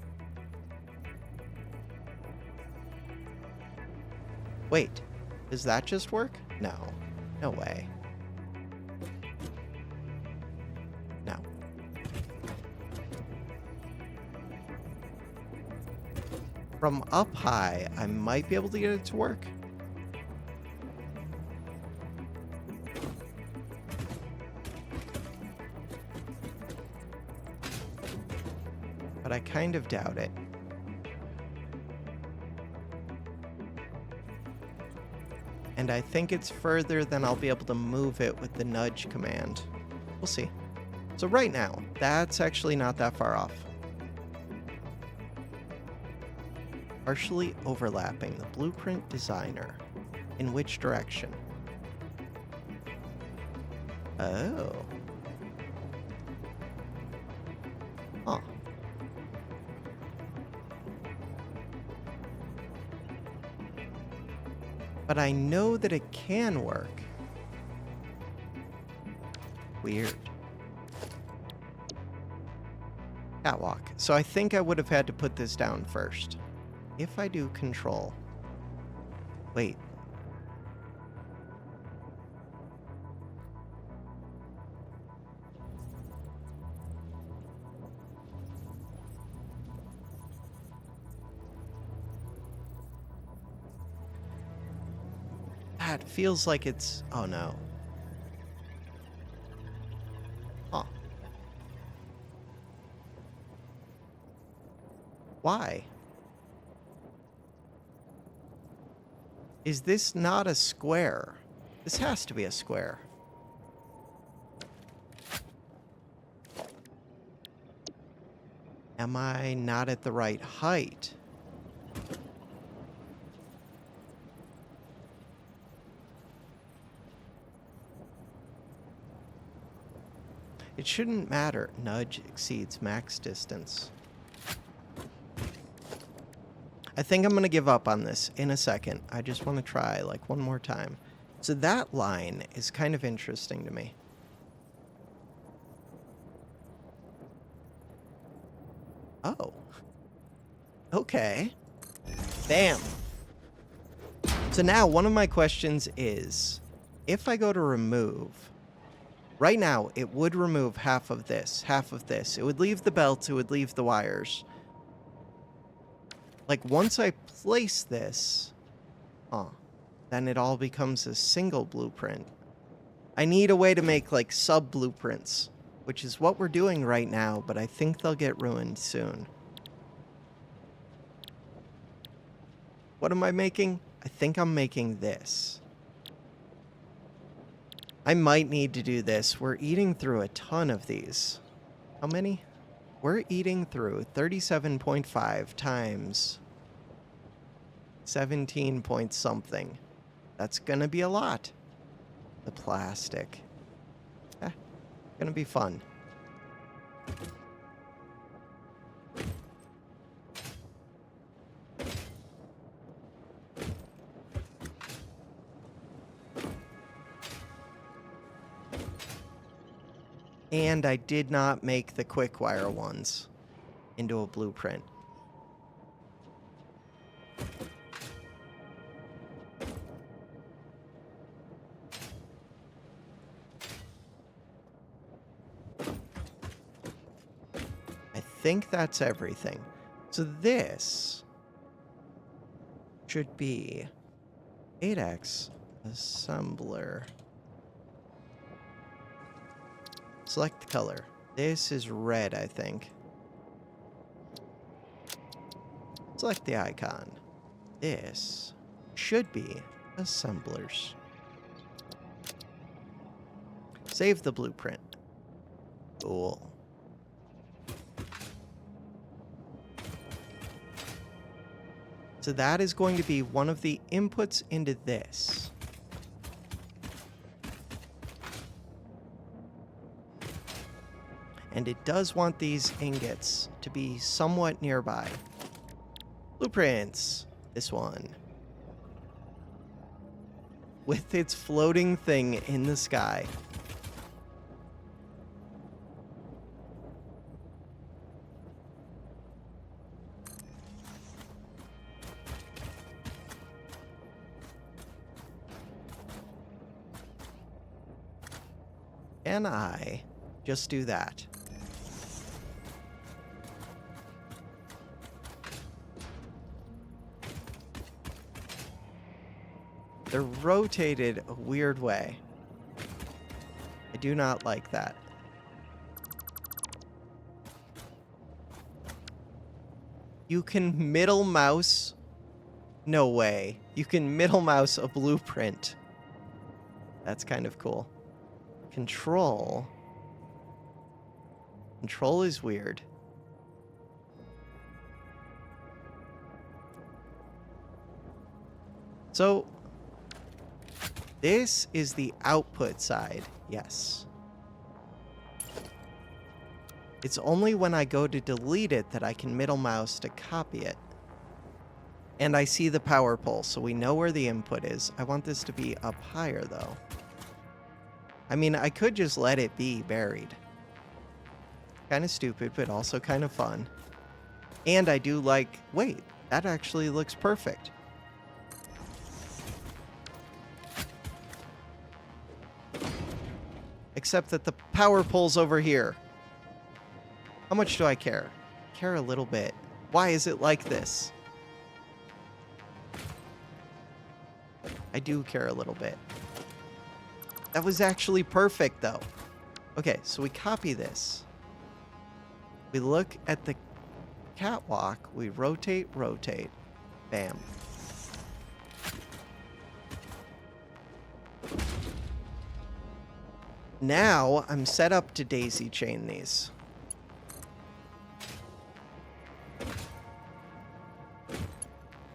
Wait, does that just work? No. No way. No. From up high, I might be able to get it to work. But I kind of doubt it. And I think it's further than I'll be able to move it with the nudge command. We'll see. So right now, that's actually not that far off. Partially overlapping the blueprint designer. In which direction? Oh. Huh. But I know that it can work. Weird. Catwalk. So I think I would have had to put this down first. If I do control. Wait. That feels like it's... Oh no. Huh. Why? Is this not a square? This has to be a square. Am I not at the right height? It shouldn't matter. Nudge exceeds max distance. I think I'm going to give up on this in a second. I just want to try like one more time. So that line is kind of interesting to me. Oh. Okay. Bam. So now one of my questions is, if I go to remove, right now it would remove half of this, half of this. It would leave the belts, it would leave the wires. Like, once I place this, then it all becomes a single blueprint. I need a way to make, like, sub-blueprints, which is what we're doing right now, but I think they'll get ruined soon. What am I making? I think I'm making this. I might need to do this. We're eating through a ton of these. How many? We're eating through 37.5 times 17 point something. That's gonna be a lot. The plastic. Gonna be fun. And I did not make the Quickwire ones into a blueprint. I think that's everything. So this should be 8x assembler. Select color. This is red, I think. Select the icon. This should be assemblers. Save the blueprint. Cool. So that is going to be one of the inputs into this. And it does want these ingots to be somewhat nearby. Blueprints. This one. With its floating thing in the sky. Can I just do that? They're rotated a weird way. I do not like that. You can middle mouse? No way. You can middle mouse a blueprint. That's kind of cool. Control. Control is weird. So, this is the output side. Yes. It's only when I go to delete it that I can middle mouse to copy it. And I see the power pole, so we know where the input is. I want this to be up higher, though. I mean, I could just let it be buried. Kind of stupid, but also kind of fun. And I do like... Wait, that actually looks perfect. Except that the power pole's over here. How much do I care? I care a little bit. Why is it like this? I do care a little bit. That was actually perfect, though. Okay, so we copy this. We look at the catwalk. We rotate, rotate. Bam. Now, I'm set up to daisy chain these.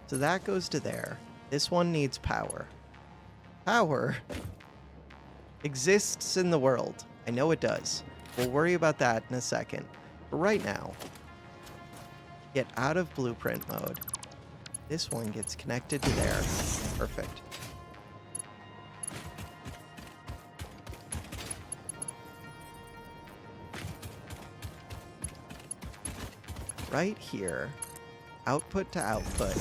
So that goes to there. This one needs power. Power exists in the world. I know it does. We'll worry about that in a second. But right now, get out of blueprint mode. This one gets connected to there. Perfect. Right here, output to output.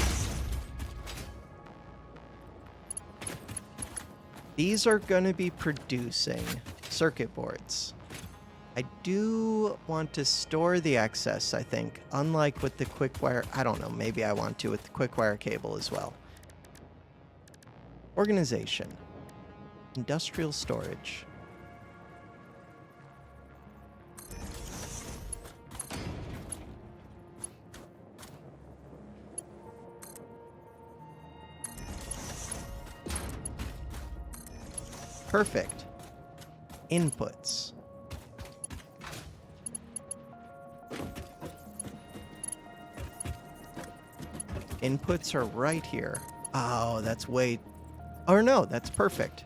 These are going to be producing circuit boards. I do want to store the excess, I think, unlike with the Quickwire. I don't know, maybe I want to with the Quickwire cable as well. Organization. Industrial storage. Perfect. Inputs. Inputs are right here. Oh, that's way... Or no, that's perfect.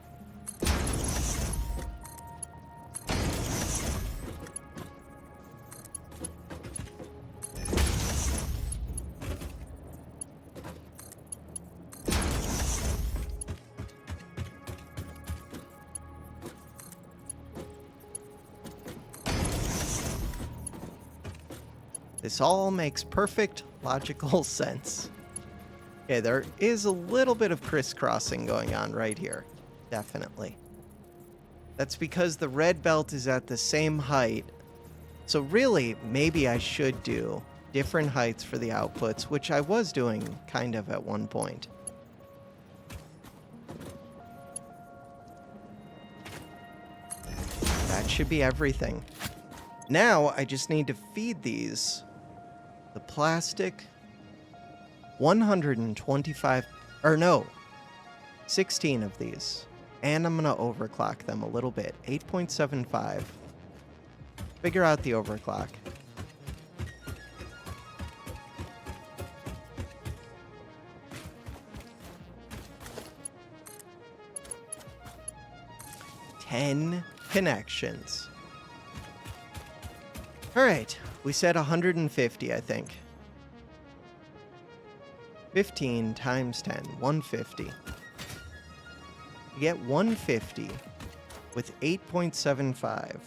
This all makes perfect logical sense. Okay, there is a little bit of crisscrossing going on right here. Definitely. That's because the red belt is at the same height. So really, maybe I should do different heights for the outputs, which I was doing kind of at one point. That should be everything. Now, I just need to feed these the plastic 125, or no, 16 of these. And I'm going to overclock them a little bit. 8.75. Figure out the overclock. Ten connections. All right, we said 150, I think. 15 times 10, 150. You get 150 with 8.75.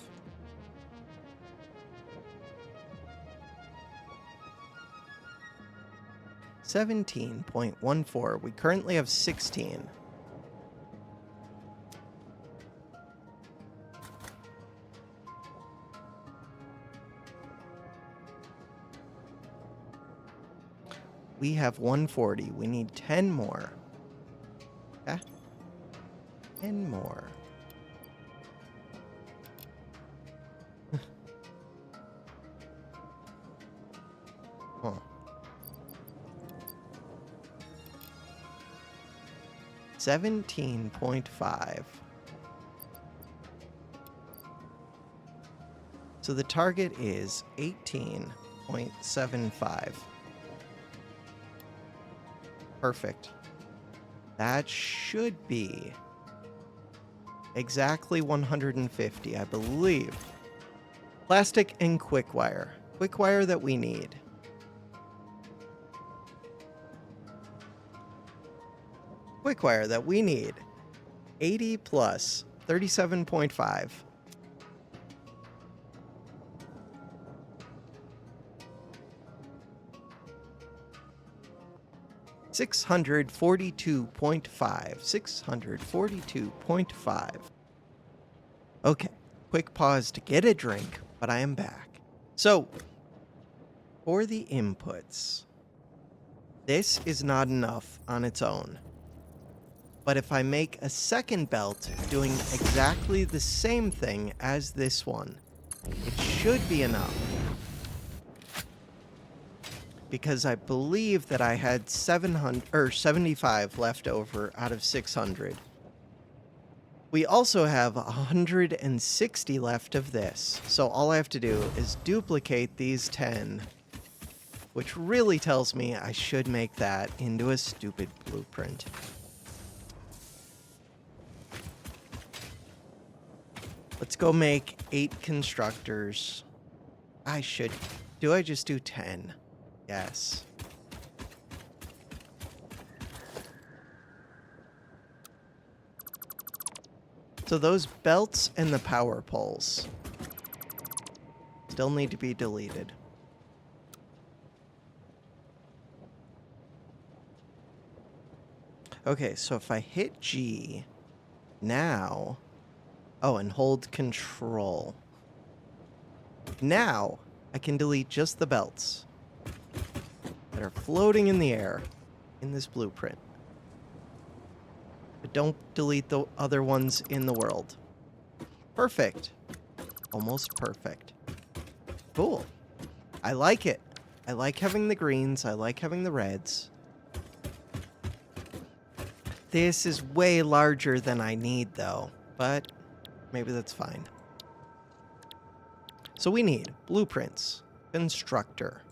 $17.14. We currently have 16. We have 140. We need 10 more. Okay? 10 more. Huh. 17.5. So the target is 18.75. Perfect. That should be exactly 150, I believe. Plastic and quickwire. Quickwire that we need. Quickwire that we need. 80 plus 37.5. $642.5. Okay, quick pause to get a drink, but I am back. So, for the inputs, this is not enough on its own. But if I make a second belt doing exactly the same thing as this one, it should be enough. Because I believe that I had 75 left over out of 600. We also have 160 left of this, so all I have to do is duplicate these 10, which really tells me I should make that into a stupid blueprint. Let's go make 8 constructors. Do I just do 10? Yes. So those belts and the power poles still need to be deleted. Okay, so if I hit G now, oh, and hold control. Now I can delete just the belts that are floating in the air in this blueprint. But don't delete the other ones in the world. Perfect. Almost perfect. Cool. I like it. I like having the greens. I like having the reds. This is way larger than I need, though. But maybe that's fine. So we need blueprints, constructor.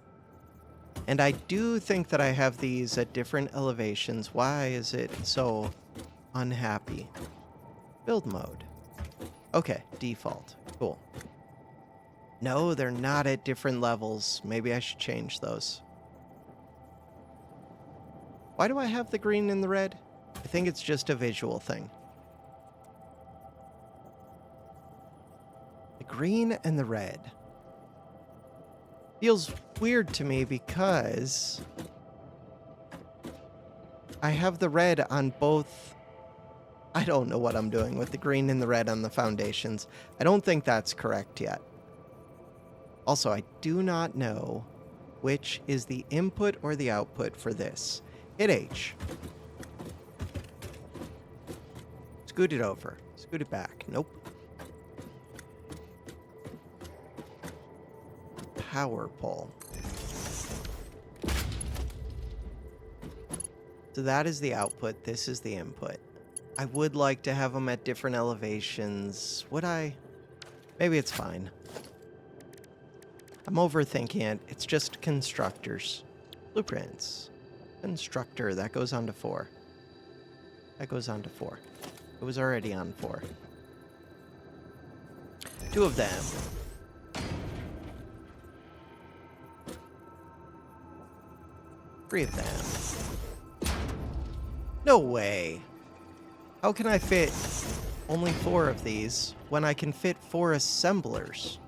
And I do think that I have these at different elevations. Why is it so unhappy? Build mode. Okay, default. Cool. No, they're not at different levels. Maybe I should change those. Why do I have the green and the red? I think it's just a visual thing. The green and the red. Feels weird to me because I have the red on both. I don't know what I'm doing with the green and the red on the foundations. I don't think that's correct yet. Also, I do not know which is the input or the output for this. Hit H. Scoot it over. Scoot it back. Nope. Power pole. So that is the output. This is the input. I would like to have them at different elevations. Would I? Maybe it's fine. I'm overthinking it. It's just constructors. Blueprints. Constructor. That goes on to 4. That goes on to 4. It was already on 4. 2 of them. Three of them. No way. How can I fit only 4 of these when I can fit 4 assemblers?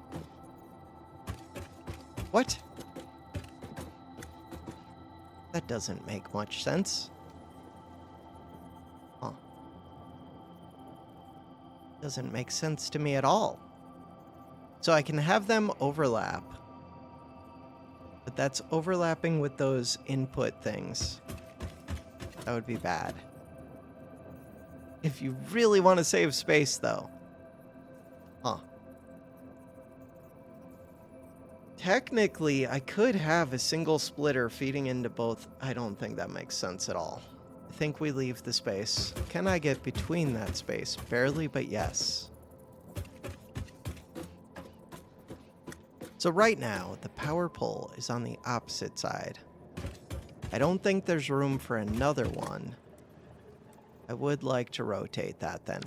What? That doesn't make much sense. Huh. Doesn't make sense to me at all. So I can have them overlap. But that's overlapping with those input things. That would be bad. If you really want to save space, though. Huh. Technically, I could have a single splitter feeding into both. I don't think that makes sense at all. I think we leave the space. Can I get between that space? Barely, but yes. So right now, the power pole is on the opposite side. I don't think there's room for another one. I would like to rotate that then.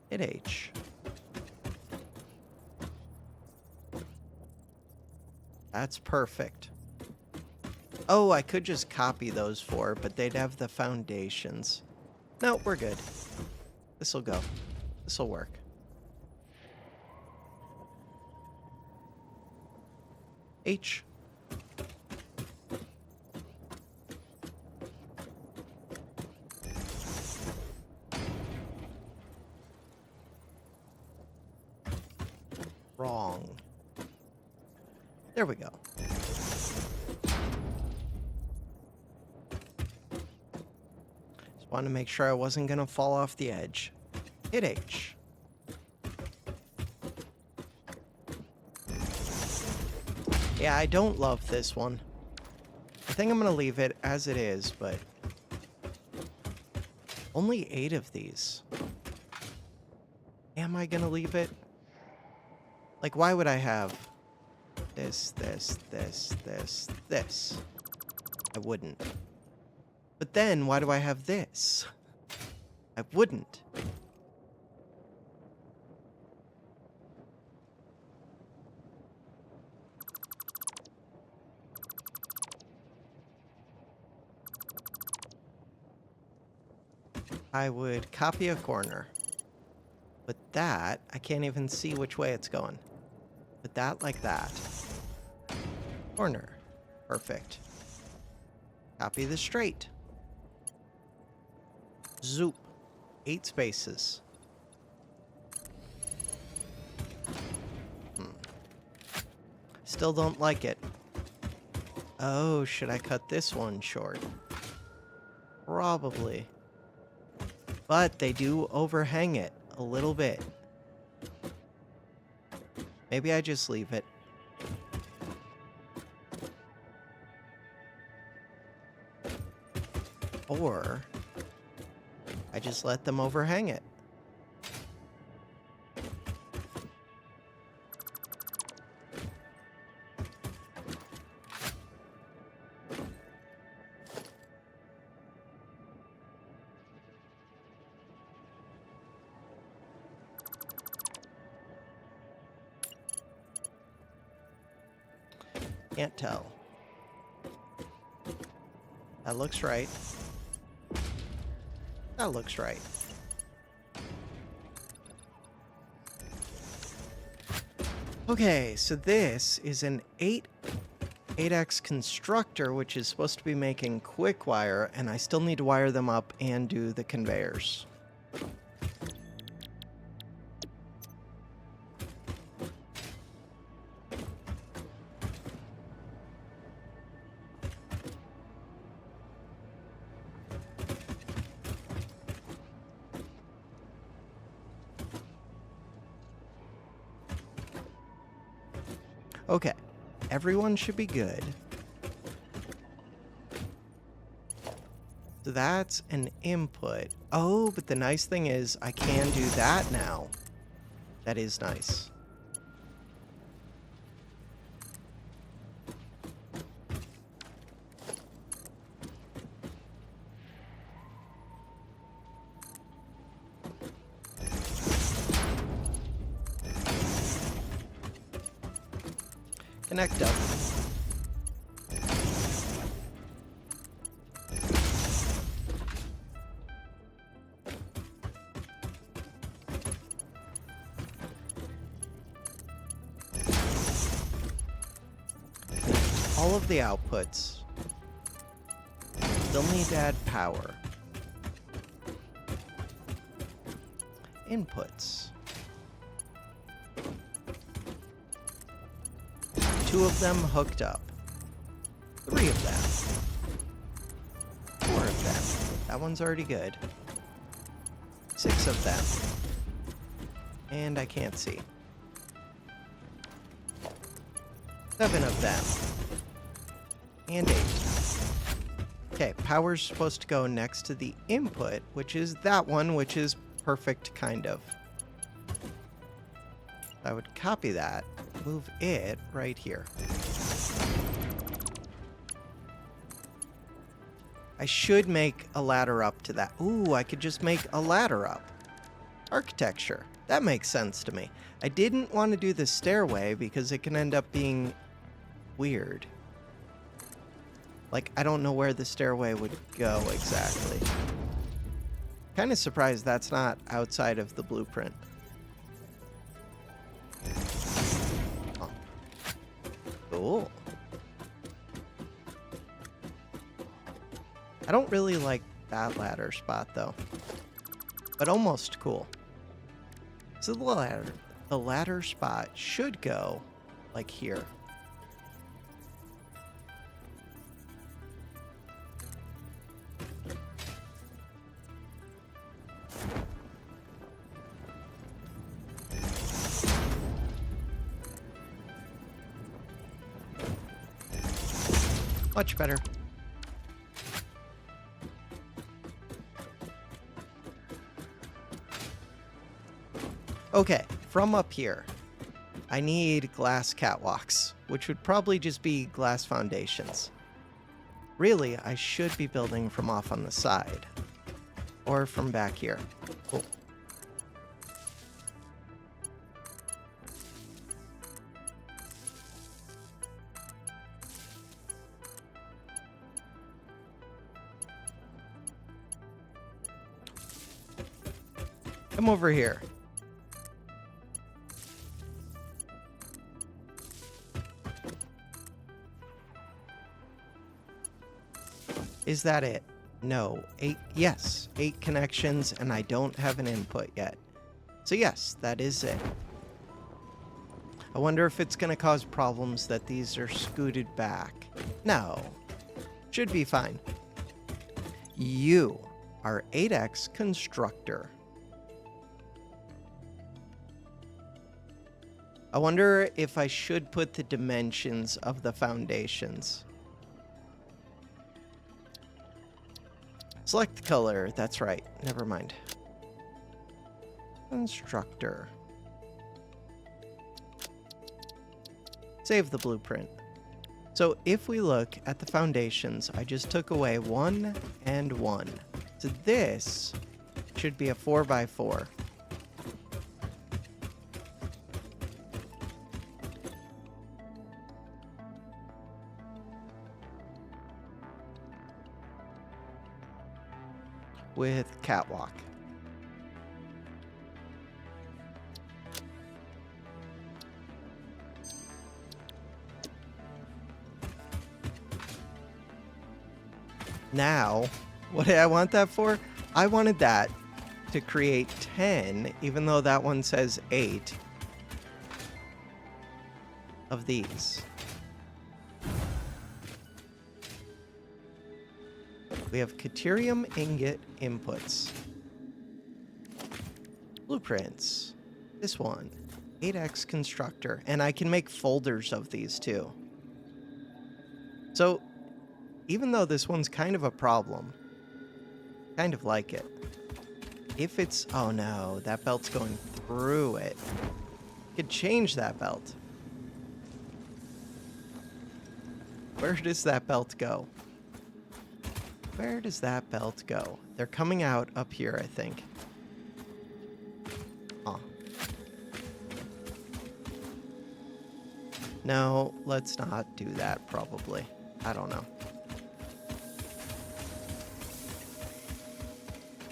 Hit H. That's perfect. Oh, I could just copy those four, but they'd have the foundations. No, we're good. This'll go. This'll work. H. Wrong. There we go. Just wanted to make sure I wasn't going to fall off the edge. Hit H. Yeah, I don't love this one. I think I'm going to leave it as it is, but only 8 of these. Am I going to leave it? Like, why would I have this? I wouldn't. But then, why do I have this? I wouldn't. I would copy a corner. But that, I can't even see which way it's going. But that like that. Corner. Perfect. Copy the straight. Zoop. 8 spaces. Still don't like it. Oh, should I cut this one short? Probably. But they do overhang it a little bit. Maybe I just leave it. Or I just let them overhang it. Can't tell. That looks right. That looks right. Okay, so this is an 8x constructor, which is supposed to be making Quickwire, and I still need to wire them up and do the conveyors. Okay, everyone should be good. So that's an input. Oh, but the nice thing is I can do that now. That is nice. Connect up. All of the outputs. Still need to add power. Inputs. 2 of them hooked up. 3 of them. 4 of them. That one's already good. 6 of them. And I can't see. 7 of them. And 8. Okay, power's supposed to go next to the input, which is that one, which is perfect, kind of. I would copy that, move it right here. I should make a ladder up to that. Ooh, I could just make a ladder up. Architecture. That makes sense to me. I didn't want to do the stairway because it can end up being weird. Like, I don't know where the stairway would go exactly. Kind of surprised that's not outside of the blueprint. Oh. Cool. I don't really like that ladder spot, though. But almost cool. So the ladder spot should go, like, here. Much better. Okay, from up here, I need glass catwalks, which would probably just be glass foundations. Really, I should be building from off on the side. Or from back here. Cool. Come over here. Is that it? No. 8, yes, 8 connections, and I don't have an input yet. So yes, that is it. I wonder if it's going to cause problems that these are scooted back. No. Should be fine. You are 8x constructor. I wonder if I should put the dimensions of the foundations. Select the color. That's right. Never mind. Constructor. Save the blueprint. So if we look at the foundations, I just took away 1 and 1. So this should be a 4x4. With catwalk. Now, what did I want that for? I wanted that to create 10, even though that one says 8 of these. We have Caterium ingot inputs. Blueprints. This one. 8x constructor. And I can make folders of these too. So, even though this one's kind of a problem, kind of like it. If it's... oh no, that belt's going through it. Could change that belt. Where does that belt go? Where does that belt go? They're coming out up here, I think. Oh. No, let's not do that, probably. I don't know.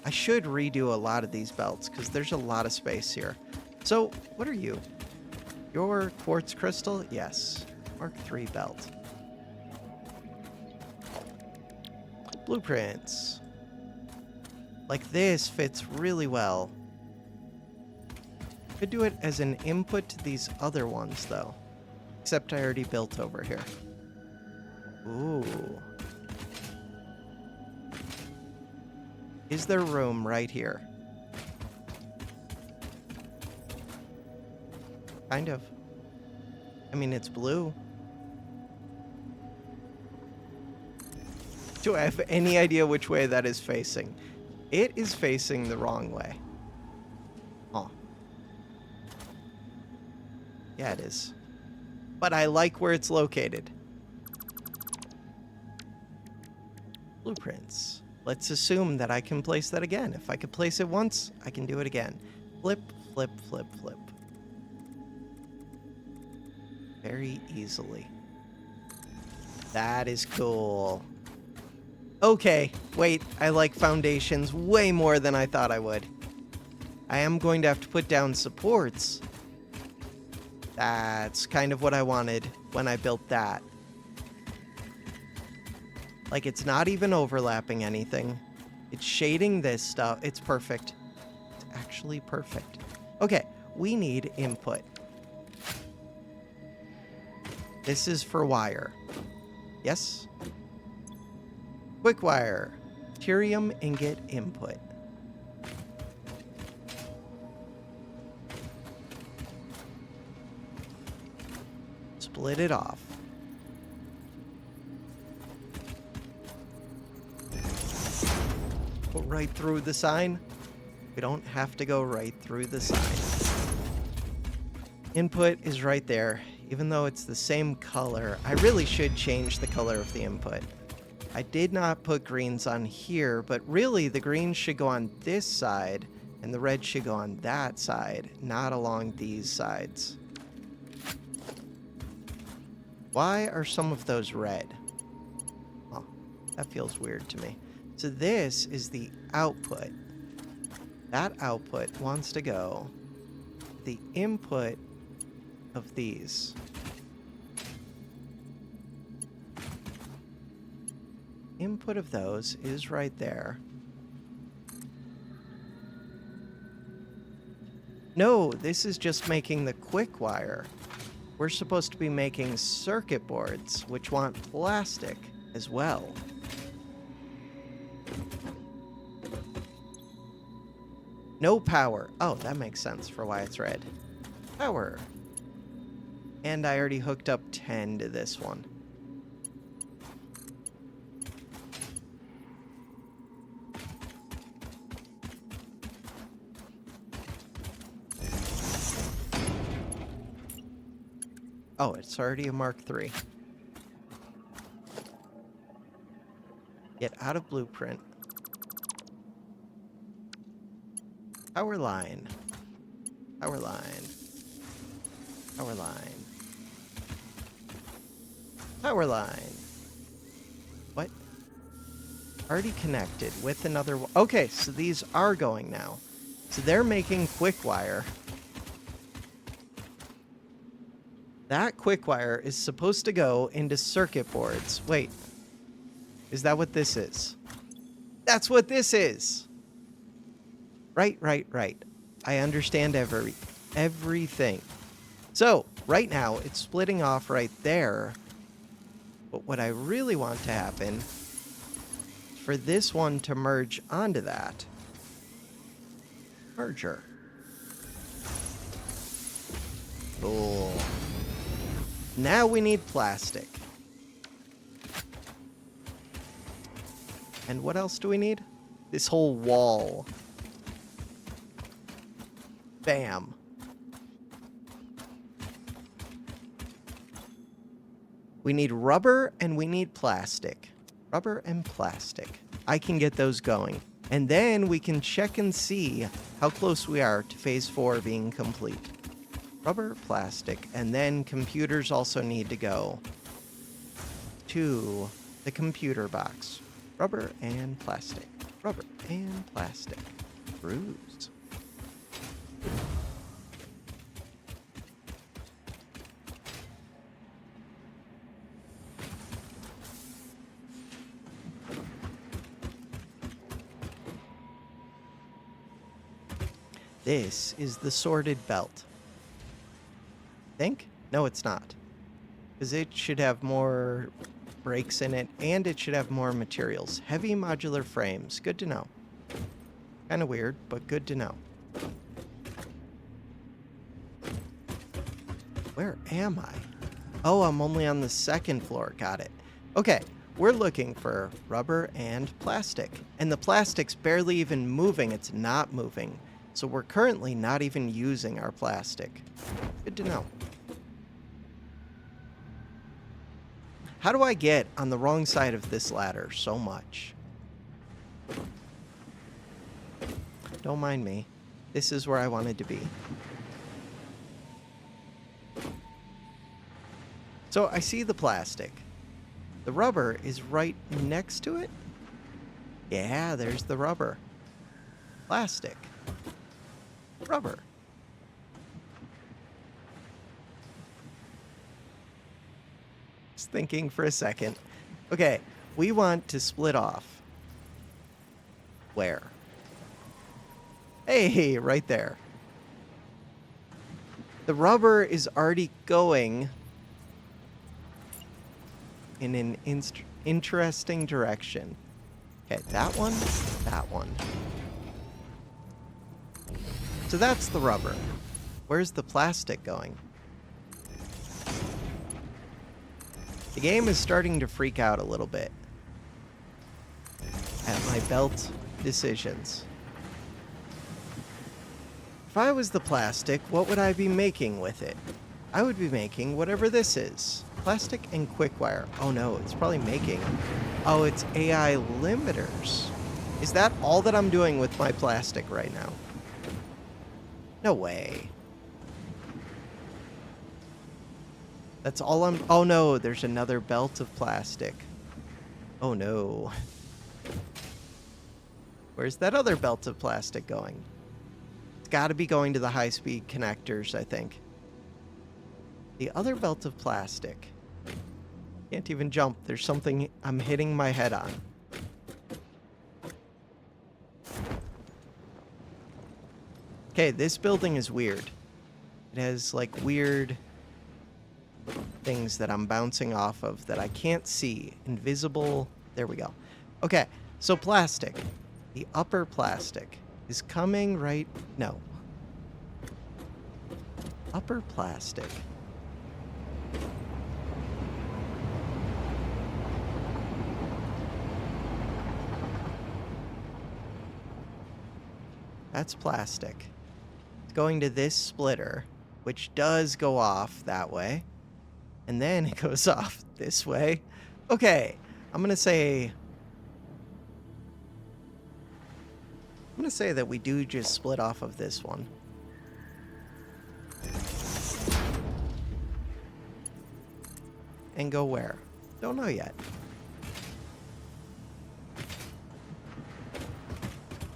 I should redo a lot of these belts, because there's a lot of space here. So, what are you? Your quartz crystal? Yes. Mark III belt. Blueprints. Like this fits really well. Could do it as an input to these other ones, though. Except I already built over here. Ooh. Is there room right here? Kind of. I mean, it's blue. Do I have any idea which way that is facing? It is facing the wrong way. Oh. Yeah, it is. But I like where it's located. Blueprints. Let's assume that I can place that again. If I could place it once, I can do it again. Flip, flip, flip, flip. Very easily. That is cool. Okay, wait, I like foundations way more than I thought I would. I am going to have to put down supports. That's kind of what I wanted when I built that. Like, it's not even overlapping anything. It's shading this stuff. It's perfect. It's actually perfect. Okay, we need input. This is for wire. Yes? Quickwire. Caterium ingot input. Split it off. Go right through the sign. We don't have to go right through the sign. Input is right there. Even though it's the same color, I really should change the color of the input. I did not put greens on here, but really the green should go on this side and the red should go on that side, not along these sides. Why are some of those red? Oh, that feels weird to me. So this is the output. That output wants to go the input of these. Input of those is right there. No, this is just making the quick wire. We're supposed to be making circuit boards, which want plastic as well. No power. Oh, that makes sense for why it's red. Power. And I already hooked up 10 to this one. Oh, it's already a Mark III. Get out of blueprint. Power line. Power line. Power line. Power line. What? Already connected with another... Okay, so these are going now. So they're making quick wire. That quick wire is supposed to go into circuit boards. Wait. Is that what this is? That's what this is! Right. I understand everything. So, right now, it's splitting off right there. But what I really want to happen is for this one to merge onto that. Merger. Cool. Now we need plastic. And what else do we need? This whole wall. Bam. We need rubber and we need plastic. Rubber and plastic. I can get those going. And then we can check and see how close we are to phase 4 being complete. Rubber, plastic, and then computers also need to go to the computer box. Rubber and plastic. Rubber and plastic. Screws. This is the sorted belt. Think? No, it's not. Because it should have more brakes in it, and it should have more materials. Heavy modular frames. Good to know. Kind of weird, but good to know. Where am I? Oh, I'm only on the second floor. Got it. Okay, we're looking for rubber and plastic. And the plastic's barely even moving. It's not moving. So we're currently not even using our plastic. Good to know. How do I get on the wrong side of this ladder so much? Don't mind me. This is where I wanted to be. So I see the plastic. The rubber is right next to it. Yeah, there's the rubber. Plastic. Rubber. Just thinking for a second. Okay, we want to split off. Where? Hey, right there. The rubber is already going in an interesting direction. Okay, that one, that one. So that's the rubber. Where's the plastic going? The game is starting to freak out a little bit at my belt decisions. If I was the plastic, what would I be making with it? I would be making whatever this is. Plastic and Quickwire. Oh no, it's probably making... Oh, it's AI limiters. Is that all that I'm doing with my plastic right now? No way. That's all I'm... Oh no, there's another belt of plastic. Oh no. Where's that other belt of plastic going? It's got to be going to the high-speed connectors, I think. The other belt of plastic. Can't even jump. There's something I'm hitting my head on. Okay, this building is weird. It has, like, weird things that I'm bouncing off of that I can't see. Invisible. There we go. Okay, so plastic. The upper plastic is coming right... No. Upper plastic. That's plastic. It's going to this splitter, which does go off that way. And then it goes off this way. Okay, I'm going to say that we do just split off of this one. And go where? Don't know yet.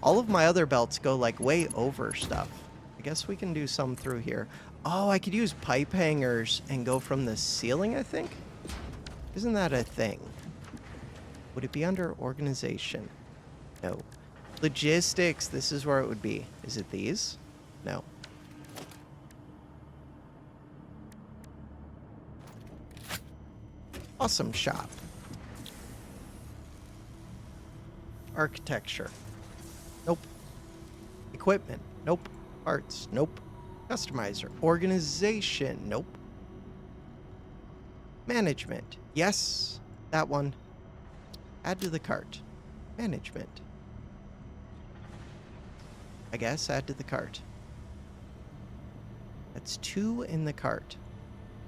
All of my other belts go like way over stuff. I guess we can do some through here. Oh, I could use pipe hangers and go from the ceiling, I think? Isn't that a thing? Would it be under organization? No. Logistics, this is where it would be. Is it these? No. Awesome shop. Architecture. Nope. Equipment. Nope. Parts. Nope. Customizer. Organization. Nope. Management. Yes. That one. Add to the cart. Management. I guess add to the cart. That's 2 in the cart.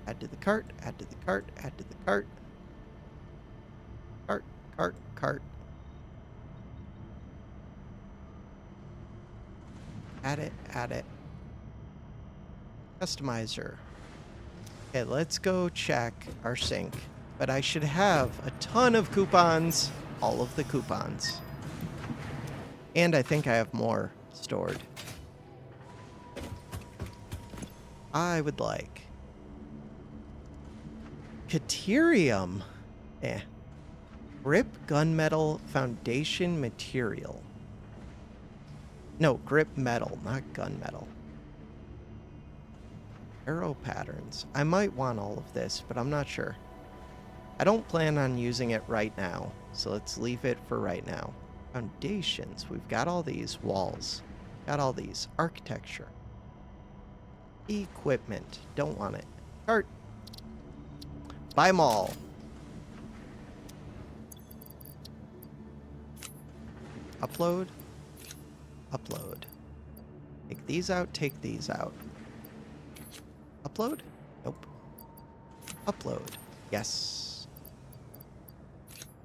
Add to the cart. Add to the cart. Add to the cart. Cart. Cart. Cart. Add it. Add it. Customizer. Okay, let's go check our sink. But I should have a ton of coupons. All of the coupons. And I think I have more stored. I would like Caterium. Grip gunmetal foundation material. No, grip metal, not gunmetal. Arrow patterns. I might want all of this, but I'm not sure. I don't plan on using it right now, so let's leave it for right now. Foundations. We've got all these. Walls. Got all these. Architecture. Equipment. Don't want it. Cart. Buy them all. Upload. Upload. Take these out, take these out. Upload? Nope. Upload. Yes.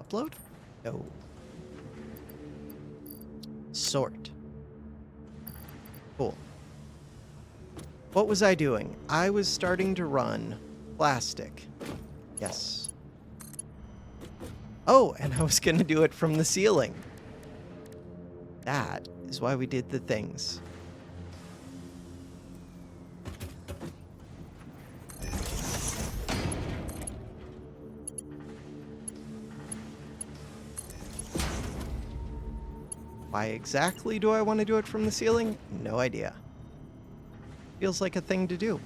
Upload? No. Sort. Cool. What was I doing? I was starting to run plastic. Yes. Oh, and I was going to do it from the ceiling. That is why we did the things. Why exactly do I want to do it from the ceiling? No idea. Feels like a thing to do.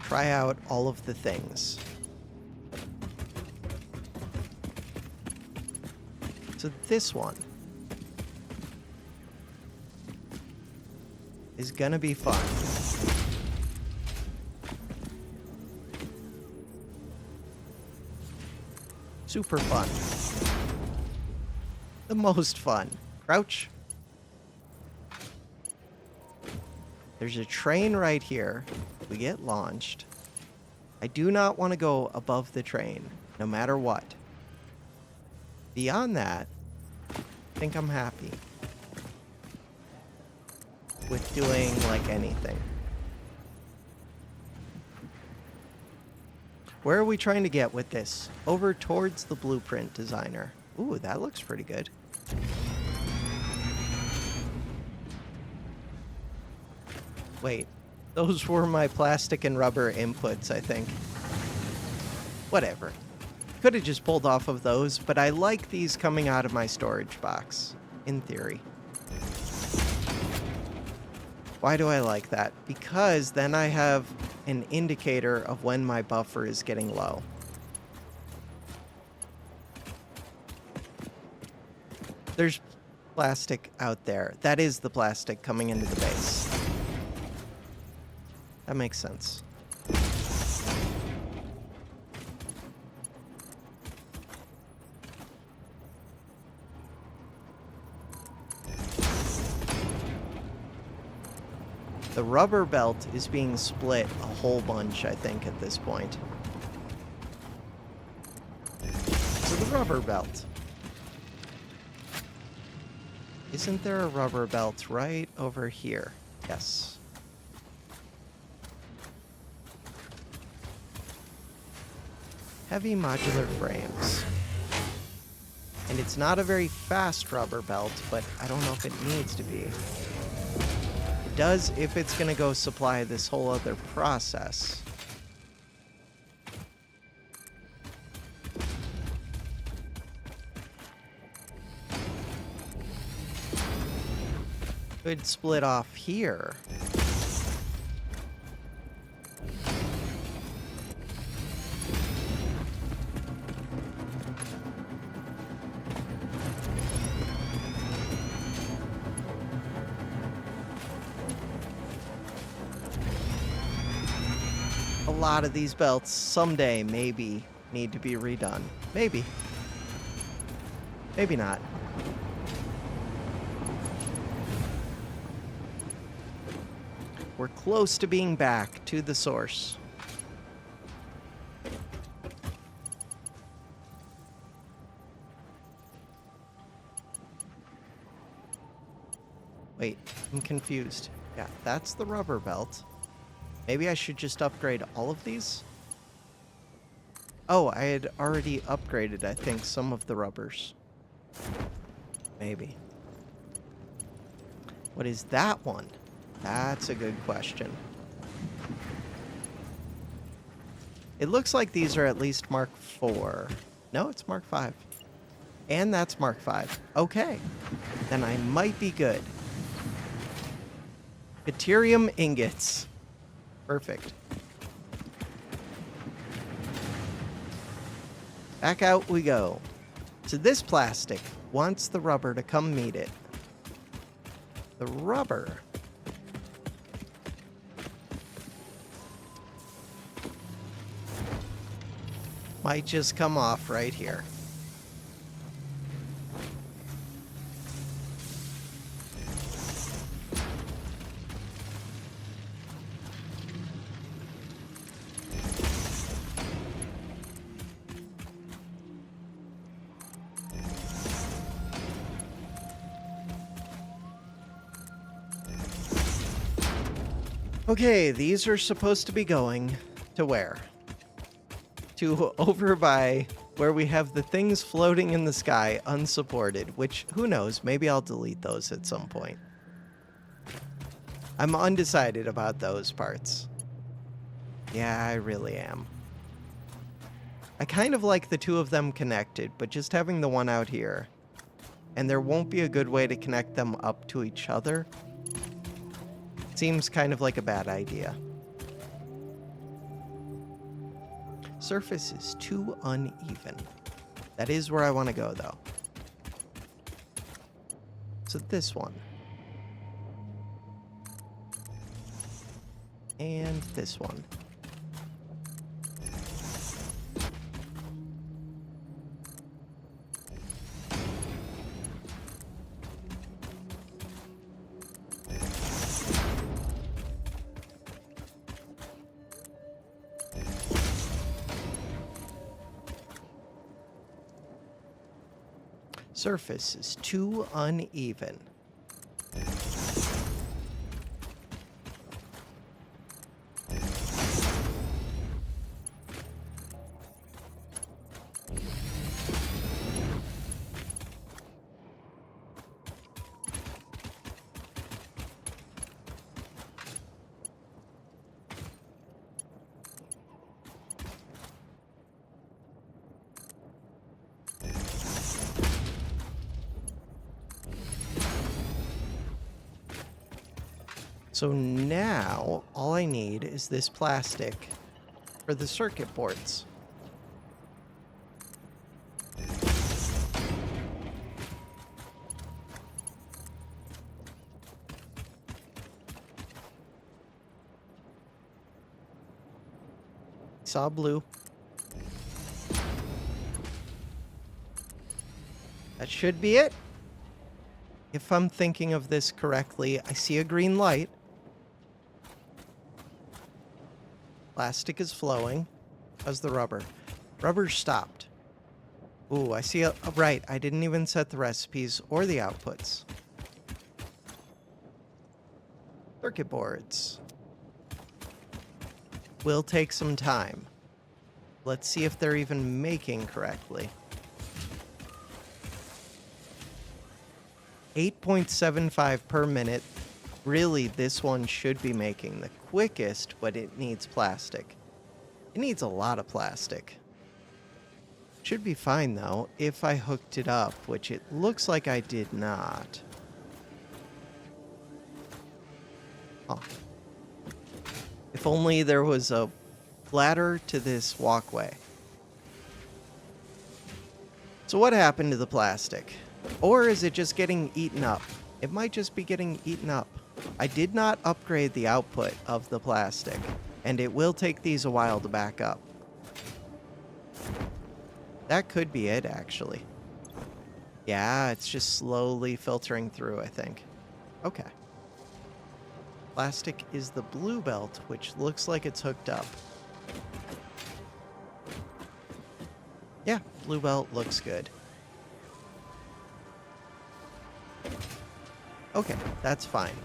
Try out all of the things. So this one is gonna be fun. Super fun. The most fun. Crouch. There's a train right here. We get launched. I do not want to go above the train, no matter what. Beyond that, I think I'm happy with doing like anything. Where are we trying to get with this? Over towards the blueprint designer. Ooh, that looks pretty good. Wait, those were my plastic and rubber inputs, I think. Whatever. Could have just pulled off of those, but I like these coming out of my storage box, in theory. Why do I like that? Because then I have an indicator of when my buffer is getting low. There's plastic out there. That is the plastic coming into the base. That makes sense. The rubber belt is being split a whole bunch, I think, at this point. So the rubber belt. Isn't there a rubber belt right over here? Yes. Heavy modular frames. And it's not a very fast rubber belt, but I don't know if it needs to be. It does if it's going to go supply this whole other process. Could split off here. A lot of these belts someday maybe need to be redone. Maybe. Maybe not. We're close to being back to the source. Wait, I'm confused. Yeah, that's the rubber belt. Maybe I should just upgrade all of these? Oh, I had already upgraded, I think, some of the rubbers. Maybe. What is that one? That's a good question. It looks like these are at least Mark IV. No, it's Mark V. And that's Mark V. Okay. Then I might be good. Caterium ingots. Perfect. Back out we go. So this plastic wants the rubber to come meet it. The rubber might just come off right here. Okay, these are supposed to be going to where? To over by where we have the things floating in the sky unsupported, which, who knows, maybe I'll delete those at some point. I'm undecided about those parts. Yeah, I really am. I kind of like the two of them connected, but just having the one out here, and there won't be a good way to connect them up to each other, seems kind of like a bad idea. Surface is too uneven. That is where I want to go, though. So this one. And this one. Surface is too uneven. So now, all I need is this plastic for the circuit boards. Saw blue. That should be it. If I'm thinking of this correctly, I see a green light. Plastic is flowing. How's the rubber? Rubber's stopped. Ooh, I see a right. I didn't even set the recipes or the outputs. Circuit boards. Will take some time. Let's see if they're even making correctly. 8.75 per minute. Really, this one should be making the quickest, but it needs plastic. It needs a lot of plastic. Should be fine, though, if I hooked it up, which it looks like I did not. Oh. If only there was a ladder to this walkway. So what happened to the plastic? Or is it just getting eaten up? It might just be getting eaten up. I did not upgrade the output of the plastic, and it will take these a while to back up. That could be it, actually. Yeah, it's just slowly filtering through, I think. Okay. Plastic is the blue belt, which looks like it's hooked up. Yeah, blue belt looks good. Okay, that's fine.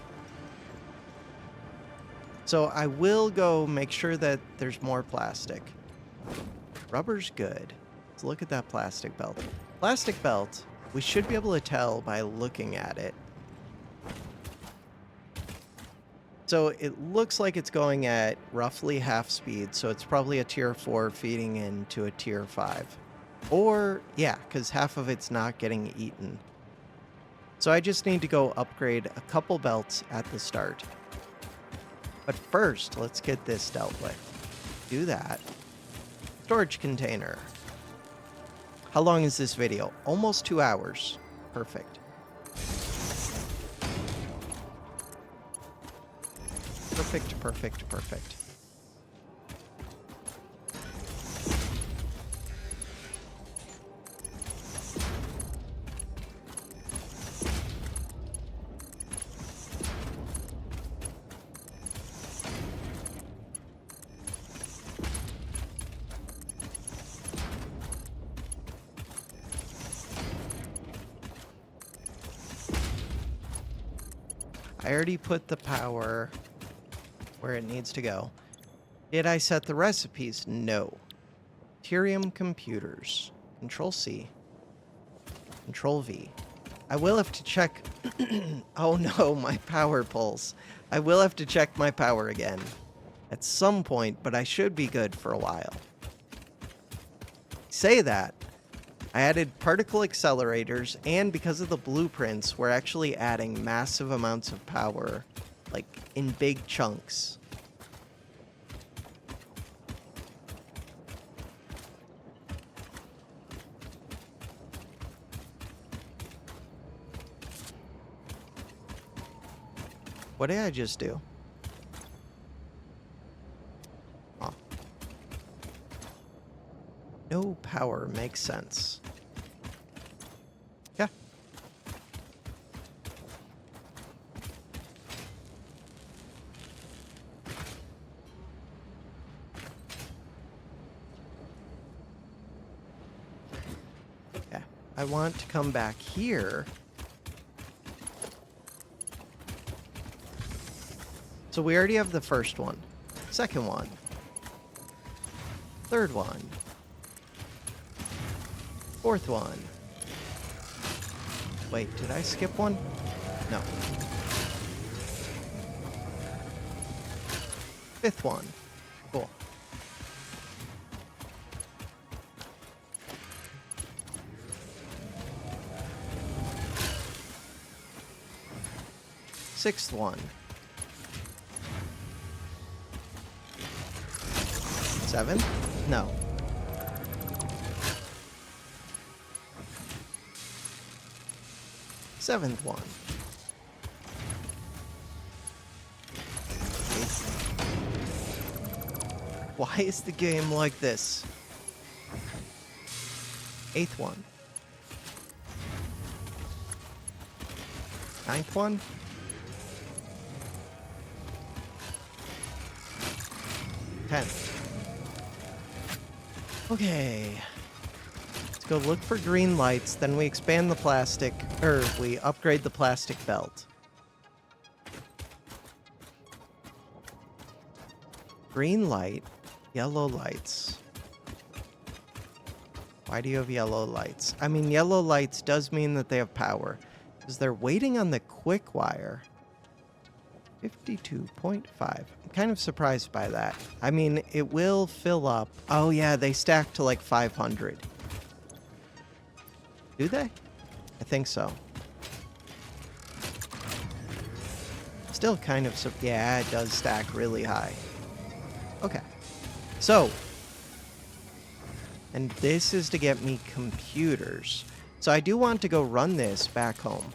So I will go make sure that there's more plastic. Rubber's good. Let's look at that plastic belt. Plastic belt, we should be able to tell by looking at it. So it looks like it's going at roughly half speed, so it's probably a tier 4 feeding into a tier 5. Or, yeah, because half of it's not getting eaten. So I just need to go upgrade a couple belts at the start. But first, let's get this dealt with. Do that. Storage container. How long is this video? Almost 2 hours. Perfect. Perfect, perfect, perfect. I already put the power where it needs to go. Did I set the recipes? No. Caterium computers. Control C. Control V. I will have to check... Oh no, my power pulse. I will have to check my power again at some point, but I should be good for a while. Say that. I added particle accelerators, and because of the blueprints, we're actually adding massive amounts of power, like in big chunks. What did I just do? Oh. No power makes sense. Yeah. Yeah. I want to come back here. So we already have the first one, second one, third one, fourth one. Wait, did I skip one? No. Fifth one. Cool. Sixth one. 7? No. Seventh one. 8th. Why is the game like this? 8th one. 9th one. 10th. Okay. Let's go look for green lights, then we expand the plastic, or we upgrade the plastic belt. Green light, yellow lights. Why do you have yellow lights? I mean, yellow lights does mean that they have power, because they're waiting on the Quickwire. 52.5. I'm kind of surprised by that. I mean, it will fill up. Oh yeah, they stack to like 500. Do they? I think so. Still kind of... yeah, it does stack really high. Okay. So. And this is to get me computers. So I do want to go run this back home.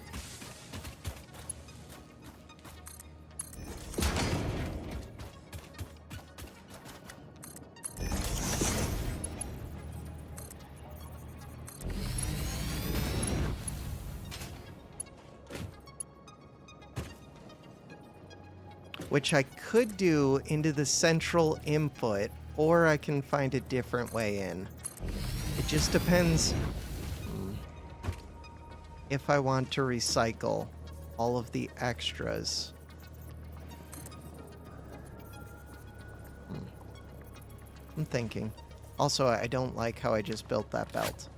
Which I could do into the central input, or I can find a different way in. It just depends if I want to recycle all of the extras. I'm thinking. Also, I don't like how I just built that belt.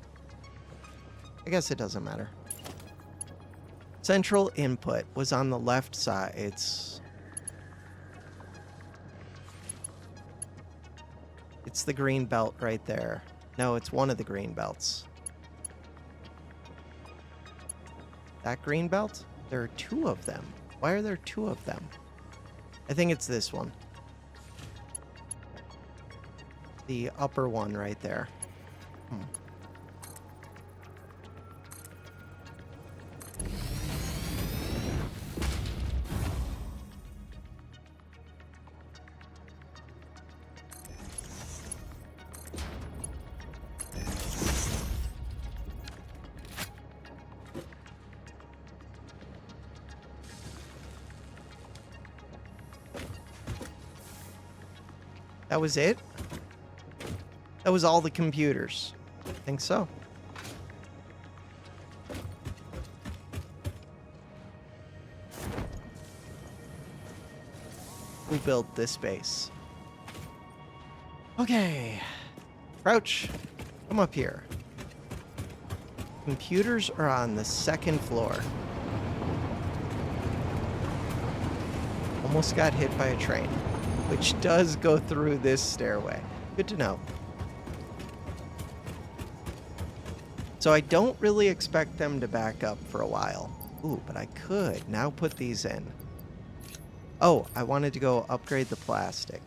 I guess it doesn't matter. Central input was on the left side. It's the green belt right there. No, it's one of the green belts. That green belt? There are 2 of them. Why are there 2 of them? I think it's this one. The upper one right there. That was it? That was all the computers. I think so. who built this base. Okay. Crouch. Come up here. Computers are on the second floor. Almost got hit by a train, which does go through this stairway. Good to know. So I don't really expect them to back up for a while. Ooh, but I could now put these in. Oh, I wanted to go upgrade the plastic.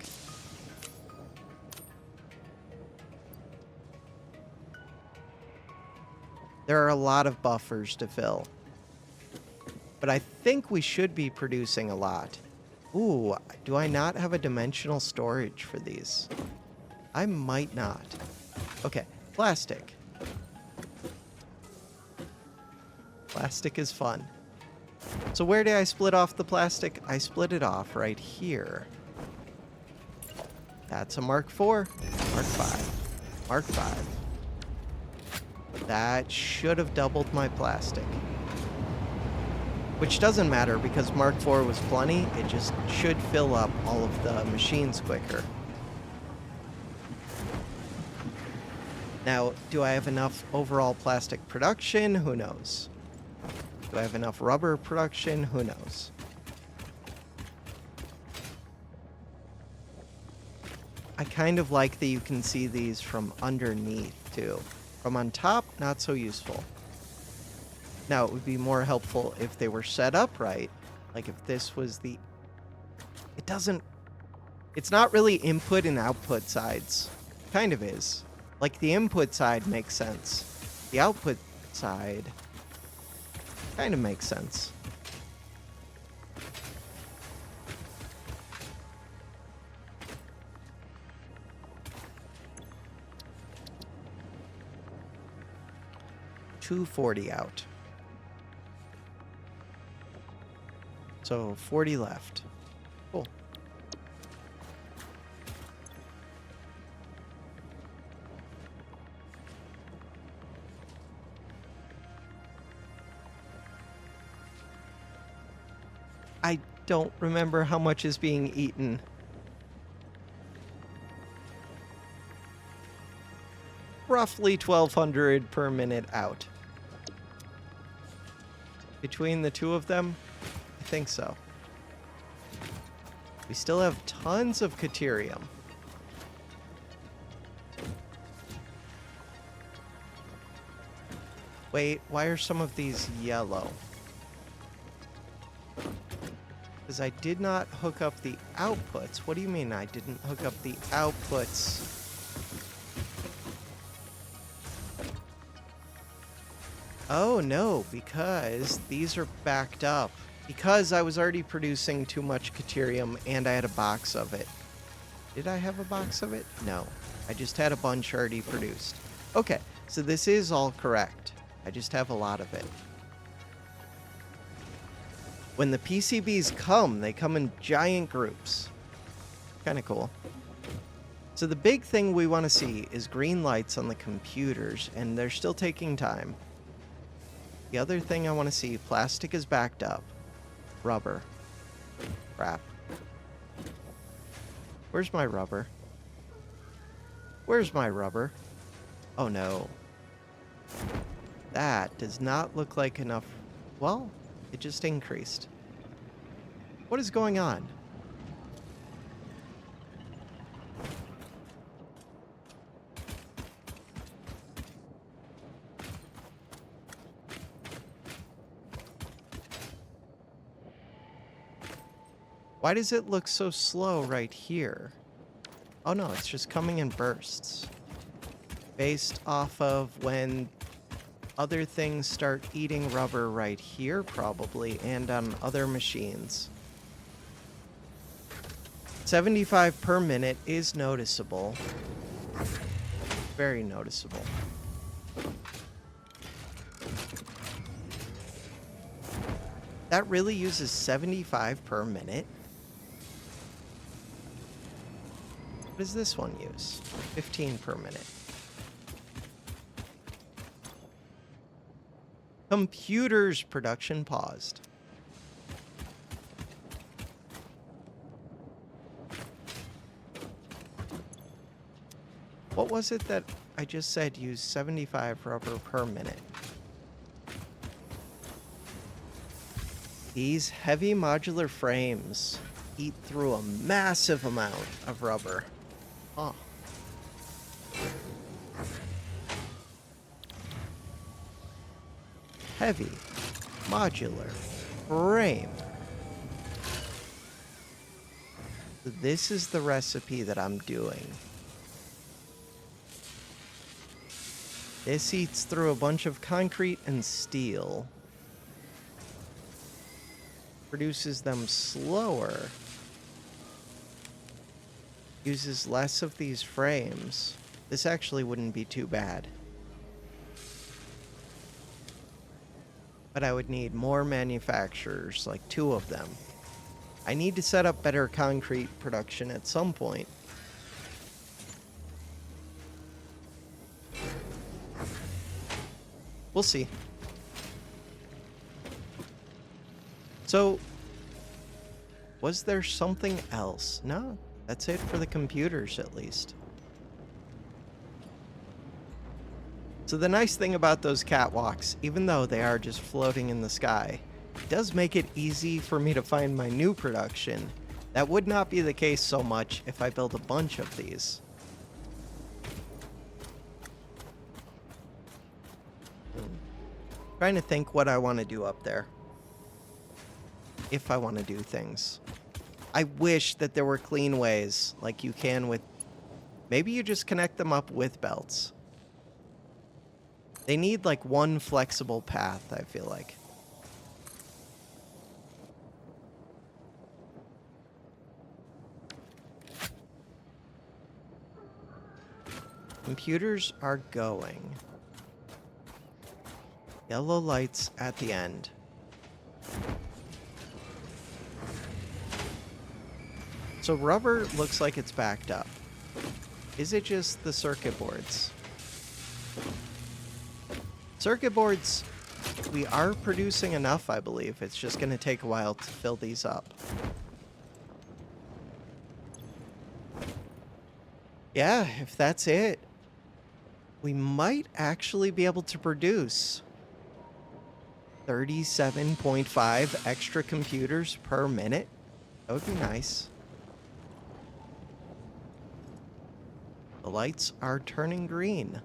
There are a lot of buffers to fill. But I think we should be producing a lot. Ooh, do I not have a dimensional storage for these? I might not. Okay, plastic. Plastic is fun. So where did I split off the plastic? I split it off right here. That's a Mark IV. Mark V. Mark V. That should have doubled my plastic. Which doesn't matter because Mark IV was plenty. It just should fill up all of the machines quicker. Now, do I have enough overall plastic production? Who knows? Do I have enough rubber production? Who knows? I kind of like that you can see these from underneath, too. From on top, not so useful. Now, it would be more helpful if they were set up right. Like if this was the... It doesn't... It's not really input and output sides. Kind of is. Like the input side makes sense. The output side... kind of makes sense. $240 out. So 40 left. Cool. I don't remember how much is being eaten. Roughly 1,200 per minute out. Between the two of them, I think so. We still have tons of Caterium. Wait, why are some of these yellow? Because I did not hook up the outputs. What do you mean I didn't hook up the outputs? Oh no, because these are backed up. Because I was already producing too much Caterium and I had a box of it. Did I have a box of it? No. I just had a bunch already produced. Okay, so this is all correct. I just have a lot of it. When the PCBs come, they come in giant groups. Kind of cool. So the big thing we want to see is green lights on the computers, and they're still taking time. The other thing I want to see, plastic is backed up. Rubber. Crap. Where's my rubber? Where's my rubber? Oh no. That does not look like enough. Well, it just increased. What is going on? Why does it look so slow right here? Oh no, it's just coming in bursts. Based off of when other things start eating rubber right here, probably, and on other machines. 75 per minute is noticeable. Very noticeable. That really uses 75 per minute? What does this one use? 15 per minute. Computers production paused. What was it that I just said use 75 rubber per minute? These heavy modular frames eat through a massive amount of rubber. Huh. Heavy modular frame. So this is the recipe that I'm doing. This eats through a bunch of concrete and steel. Produces them slower. Uses less of these frames. This actually wouldn't be too bad. But I would need more manufacturers, like 2 of them. I need to set up better concrete production at some point. We'll see. So, was there something else? No, that's it for the computers at least. So the nice thing about those catwalks, even though they are just floating in the sky, it does make it easy for me to find my new production. That would not be the case so much if I build a bunch of these. Trying to think what I want to do up there. If I want to do things. I wish that there were clean ways, like you can with... Maybe you just connect them up with belts. They need like one flexible path, I feel like. Computers are going. Yellow lights at the end. So rubber looks like it's backed up. Is it just the circuit boards? Circuit boards, we are producing enough, I believe. It's just going to take a while to fill these up. Yeah, if that's it, we might actually be able to produce 37.5 extra computers per minute. That would be nice. The lights are turning green.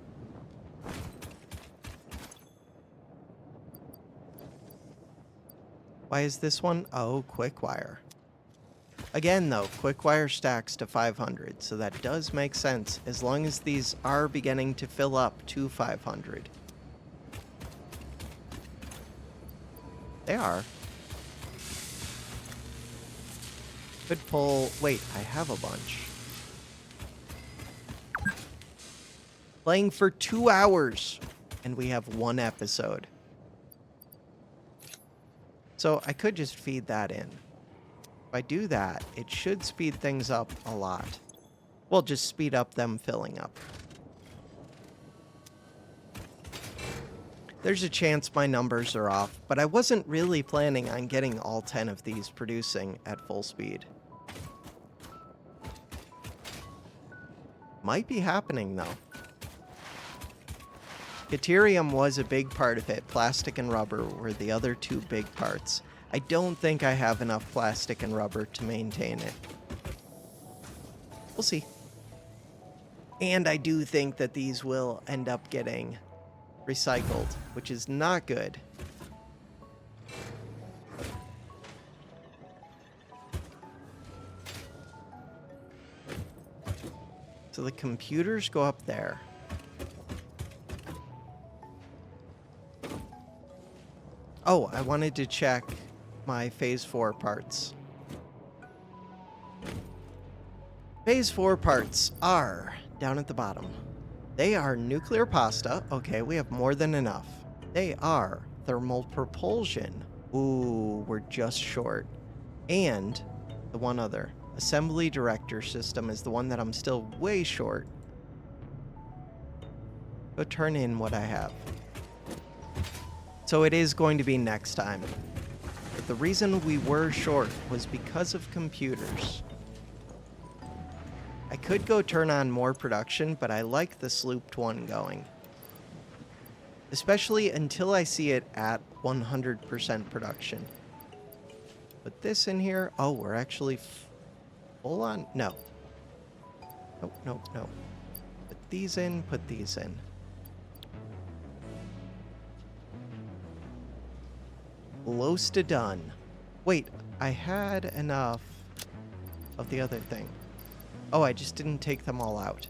Why is this one? Oh, Quickwire. Again, though, Quickwire stacks to 500, so that does make sense as long as these are beginning to fill up to 500. They are. Could pull... Wait, I have a bunch. Playing for 2 hours, and we have 1 episode. So I could just feed that in. If I do that, it should speed things up a lot. Well, just speed up them filling up. There's a chance my numbers are off, but I wasn't really planning on getting all 10 of these producing at full speed. Might be happening, though. Caterium was a big part of it. Plastic and rubber were the other 2 big parts. I don't think I have enough plastic and rubber to maintain it. We'll see. And I do think that these will end up getting recycled, which is not good. So the computers go up there. Oh, I wanted to check my Phase 4 parts. Phase 4 parts are down at the bottom. They are nuclear pasta. Okay, we have more than enough. They are thermal propulsion. Ooh, we're just short. And the one other. Assembly director system is the one that I'm still way short. Go turn in what I have. So it is going to be next time. But the reason we were short was because of computers. I could go turn on more production, but I like the slooped one going. Especially until I see it at 100% production. Put this in here. Oh, we're actually full on? No. Nope, nope, nope. Put these in, put these in. Close to done. Wait, I had enough of the other thing. Oh, I just didn't take them all out.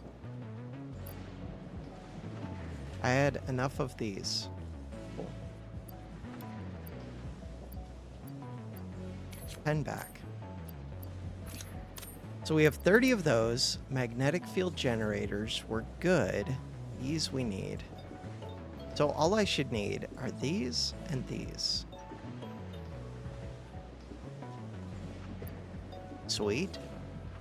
I had enough of these. Cool. 10 back. So we have 30 of those. Magnetic field generators. We're good. These we need. So all I should need are these and these. Sweet.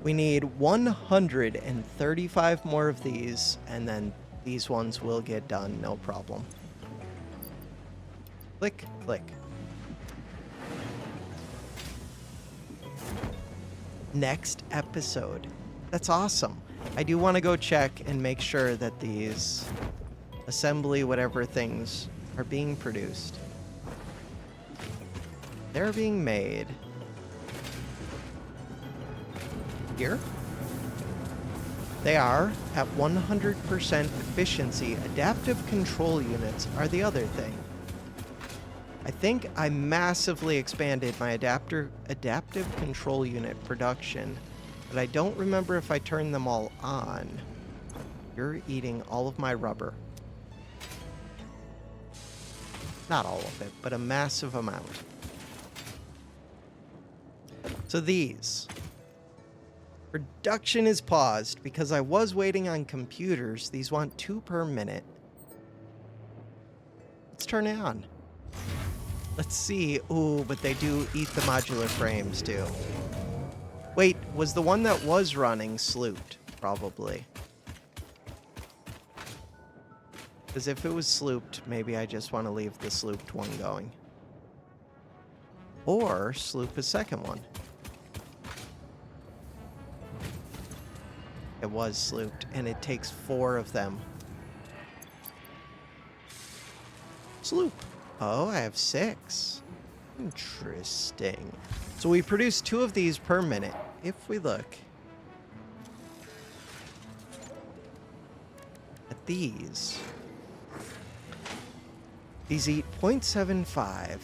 We need 135 more of these, and then these ones will get done, no problem. Click, click. Next episode. That's awesome. I do want to go check and make sure that these assembly whatever things are being produced. They're being made. Here. They are at 100% efficiency. Adaptive control units are the other thing. I think I massively expanded my adaptive control unit production, but I don't remember if I turned them all on. You're eating all of my rubber. Not all of it, but a massive amount. So these. Production is paused because I was waiting on computers. These want 2 per minute. Let's turn it on. Let's see. Ooh, but they do eat the modular frames too. Wait, was the one that was running slooped? Probably. Because if it was slooped, maybe I just want to leave the slooped one going. Or sloop a second one. It was slooped, and it takes 4 of them. Sloop. Oh, I have 6. Interesting. So we produce 2 of these per minute. If we look at these eat 0.75.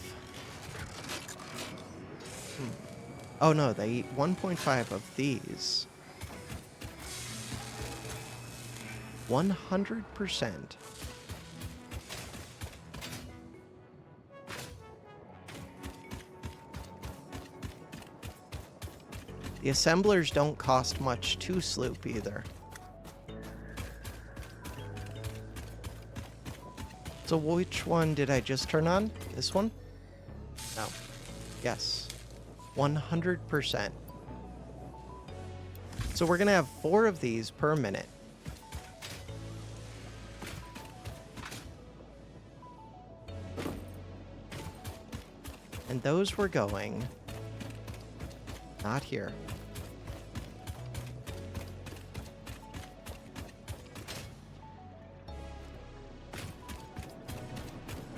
Oh no, they eat 1.5 of these. 100%. The assemblers don't cost much to sloop either. So which one did I just turn on? This one? No. Yes. 100%. So we're gonna have 4 of these per minute. And those were going not here.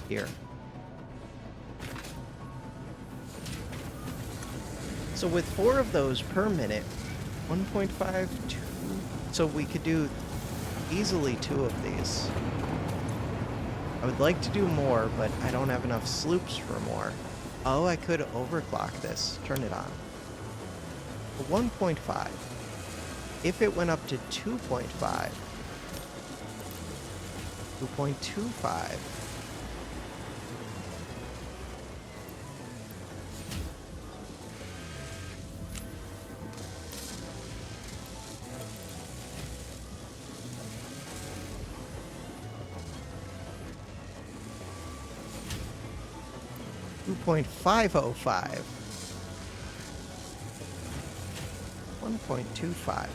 Here. So with 4 of those per minute, 1.5, 2. So we could do easily 2 of these. I would like to do more, but I don't have enough sloops for more. Oh, I could overclock this. Turn it on. 1.5. If it went up to 2.5. 2.25. .505. 1.25.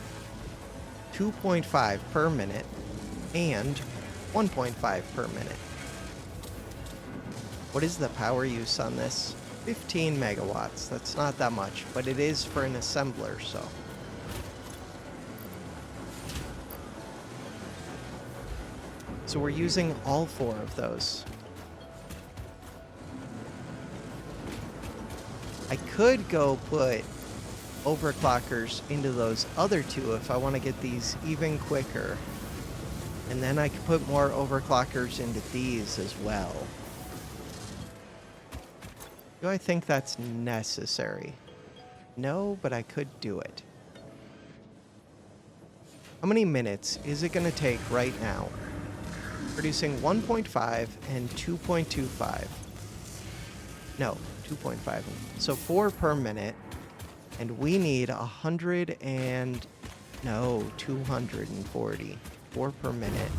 2.5 per minute and 1.5 per minute. What is the power use on this? 15 megawatts. That's not that much, but it is for an assembler, so. So we're using all 4 of those. I could go put overclockers into those other 2 if I want to get these even quicker. And then I could put more overclockers into these as well. Do I think that's necessary? No, but I could do it. How many minutes is it going to take right now? Producing 1.5 and 2.25. No, 2.5. So 4 per minute. And we need 100 and... No, 240. 4 per minute.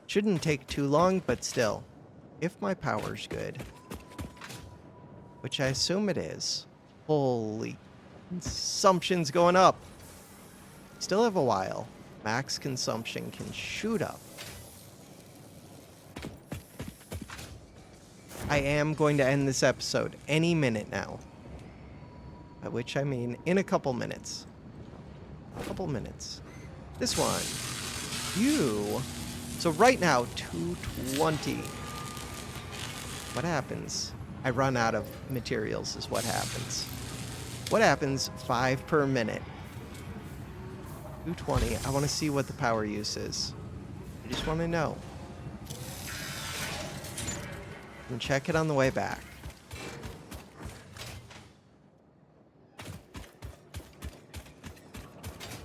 Shouldn't take too long, but still. If my power's good. Which I assume it is. Holy... Consumption's going up. Still have a while. Max consumption can shoot up. I am going to end this episode any minute now. By which I mean in a couple minutes. A couple minutes. This one. You. So right now, 220. What happens? I run out of materials is what happens. What happens 5 per minute? 220. I want to see what the power use is. I just want to know. And check it on the way back.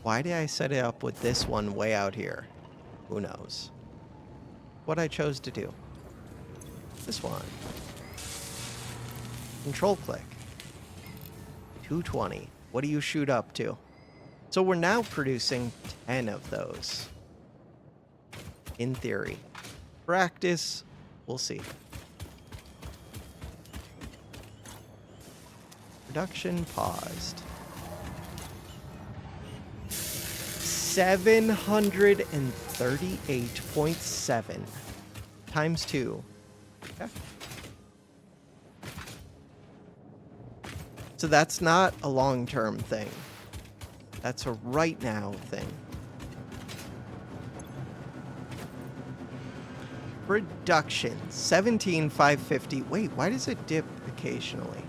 Why did I set it up with this one way out here? Who knows? What I chose to do. This one. Control click. 220. What do you shoot up to? So we're now producing 10 of those. In theory. Practice, we'll see. Production paused. 738.7 times 2. Okay. So that's not a long-term thing. That's a right now thing. Production 17,550. Wait, why does it dip occasionally?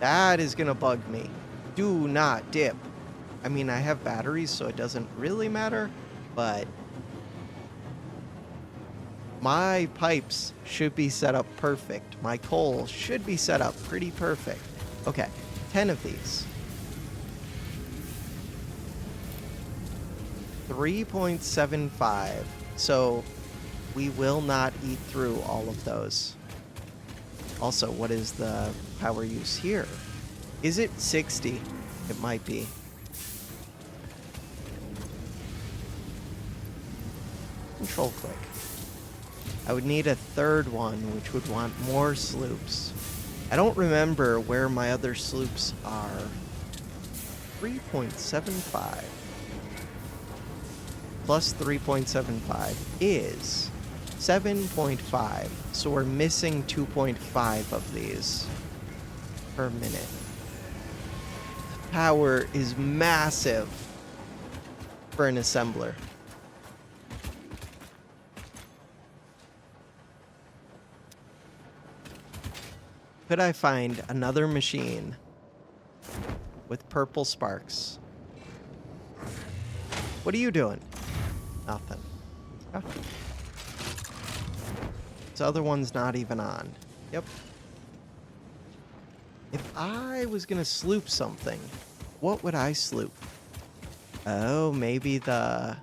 That is gonna bug me. Do not dip. I mean, I have batteries, so it doesn't really matter, but my pipes should be set up perfect. My coal should be set up pretty perfect. Okay, 10 of these. 3.75. So we will not eat through all of those. Also, what is the power use here? Is it 60? It might be. Control click. I would need a third one, which would want more sloops. I don't remember where my other sloops are. 3.75 plus 3.75 is 7.5. So we're missing 2.5 of these per minute. Power is massive for an assembler. Could I find another machine with purple sparks? What are you doing? Nothing. Oh. This other one's not even on. Yep. If I was gonna sloop something, what would I sloop? Oh, maybe the...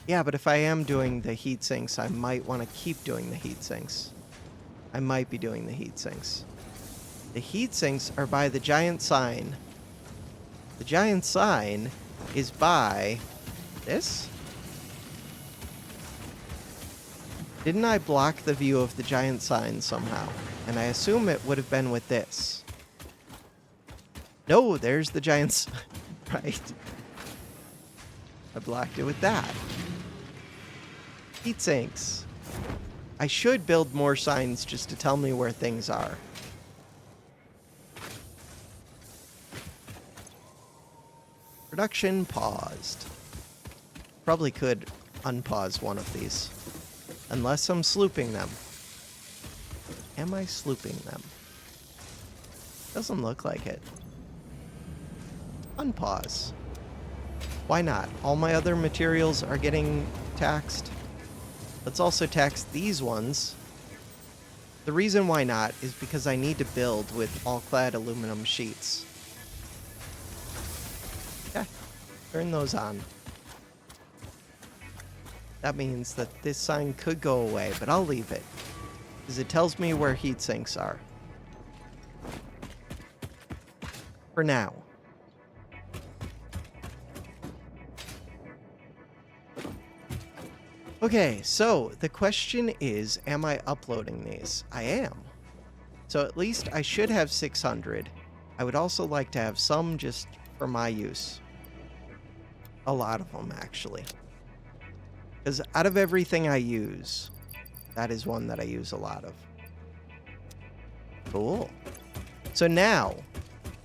Yeah, but if I am doing the heat sinks, I might want to keep doing the heat sinks. I might be doing the heat sinks. The heat sinks are by the giant sign. The giant sign is by this? Didn't I block the view of the giant sign somehow? And I assume it would have been with this. No, there's the giant sign. Right. I blocked it with that. Heat sinks. I should build more signs just to tell me where things are. Production paused. Probably could unpause one of these. Unless I'm slooping them. Am I slooping them? Doesn't look like it. Unpause. Why not? All my other materials are getting taxed. Let's also tax these ones. The reason why not is because I need to build with all-clad aluminum sheets. Yeah, turn those on. That means that this sign could go away, but I'll leave it, because it tells me where heat sinks are. For now. Okay, so the question is, am I uploading these? I am. So at least I should have 600. I would also like to have some just for my use. A lot of them, actually. Because out of everything I use, that is one that I use a lot of. Cool. So now,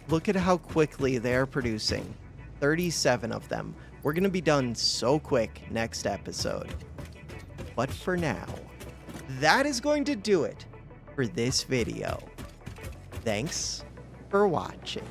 look at how quickly they're producing. 37 of them. We're going to be done so quick next episode. But for now, that is going to do it for this video. Thanks for watching.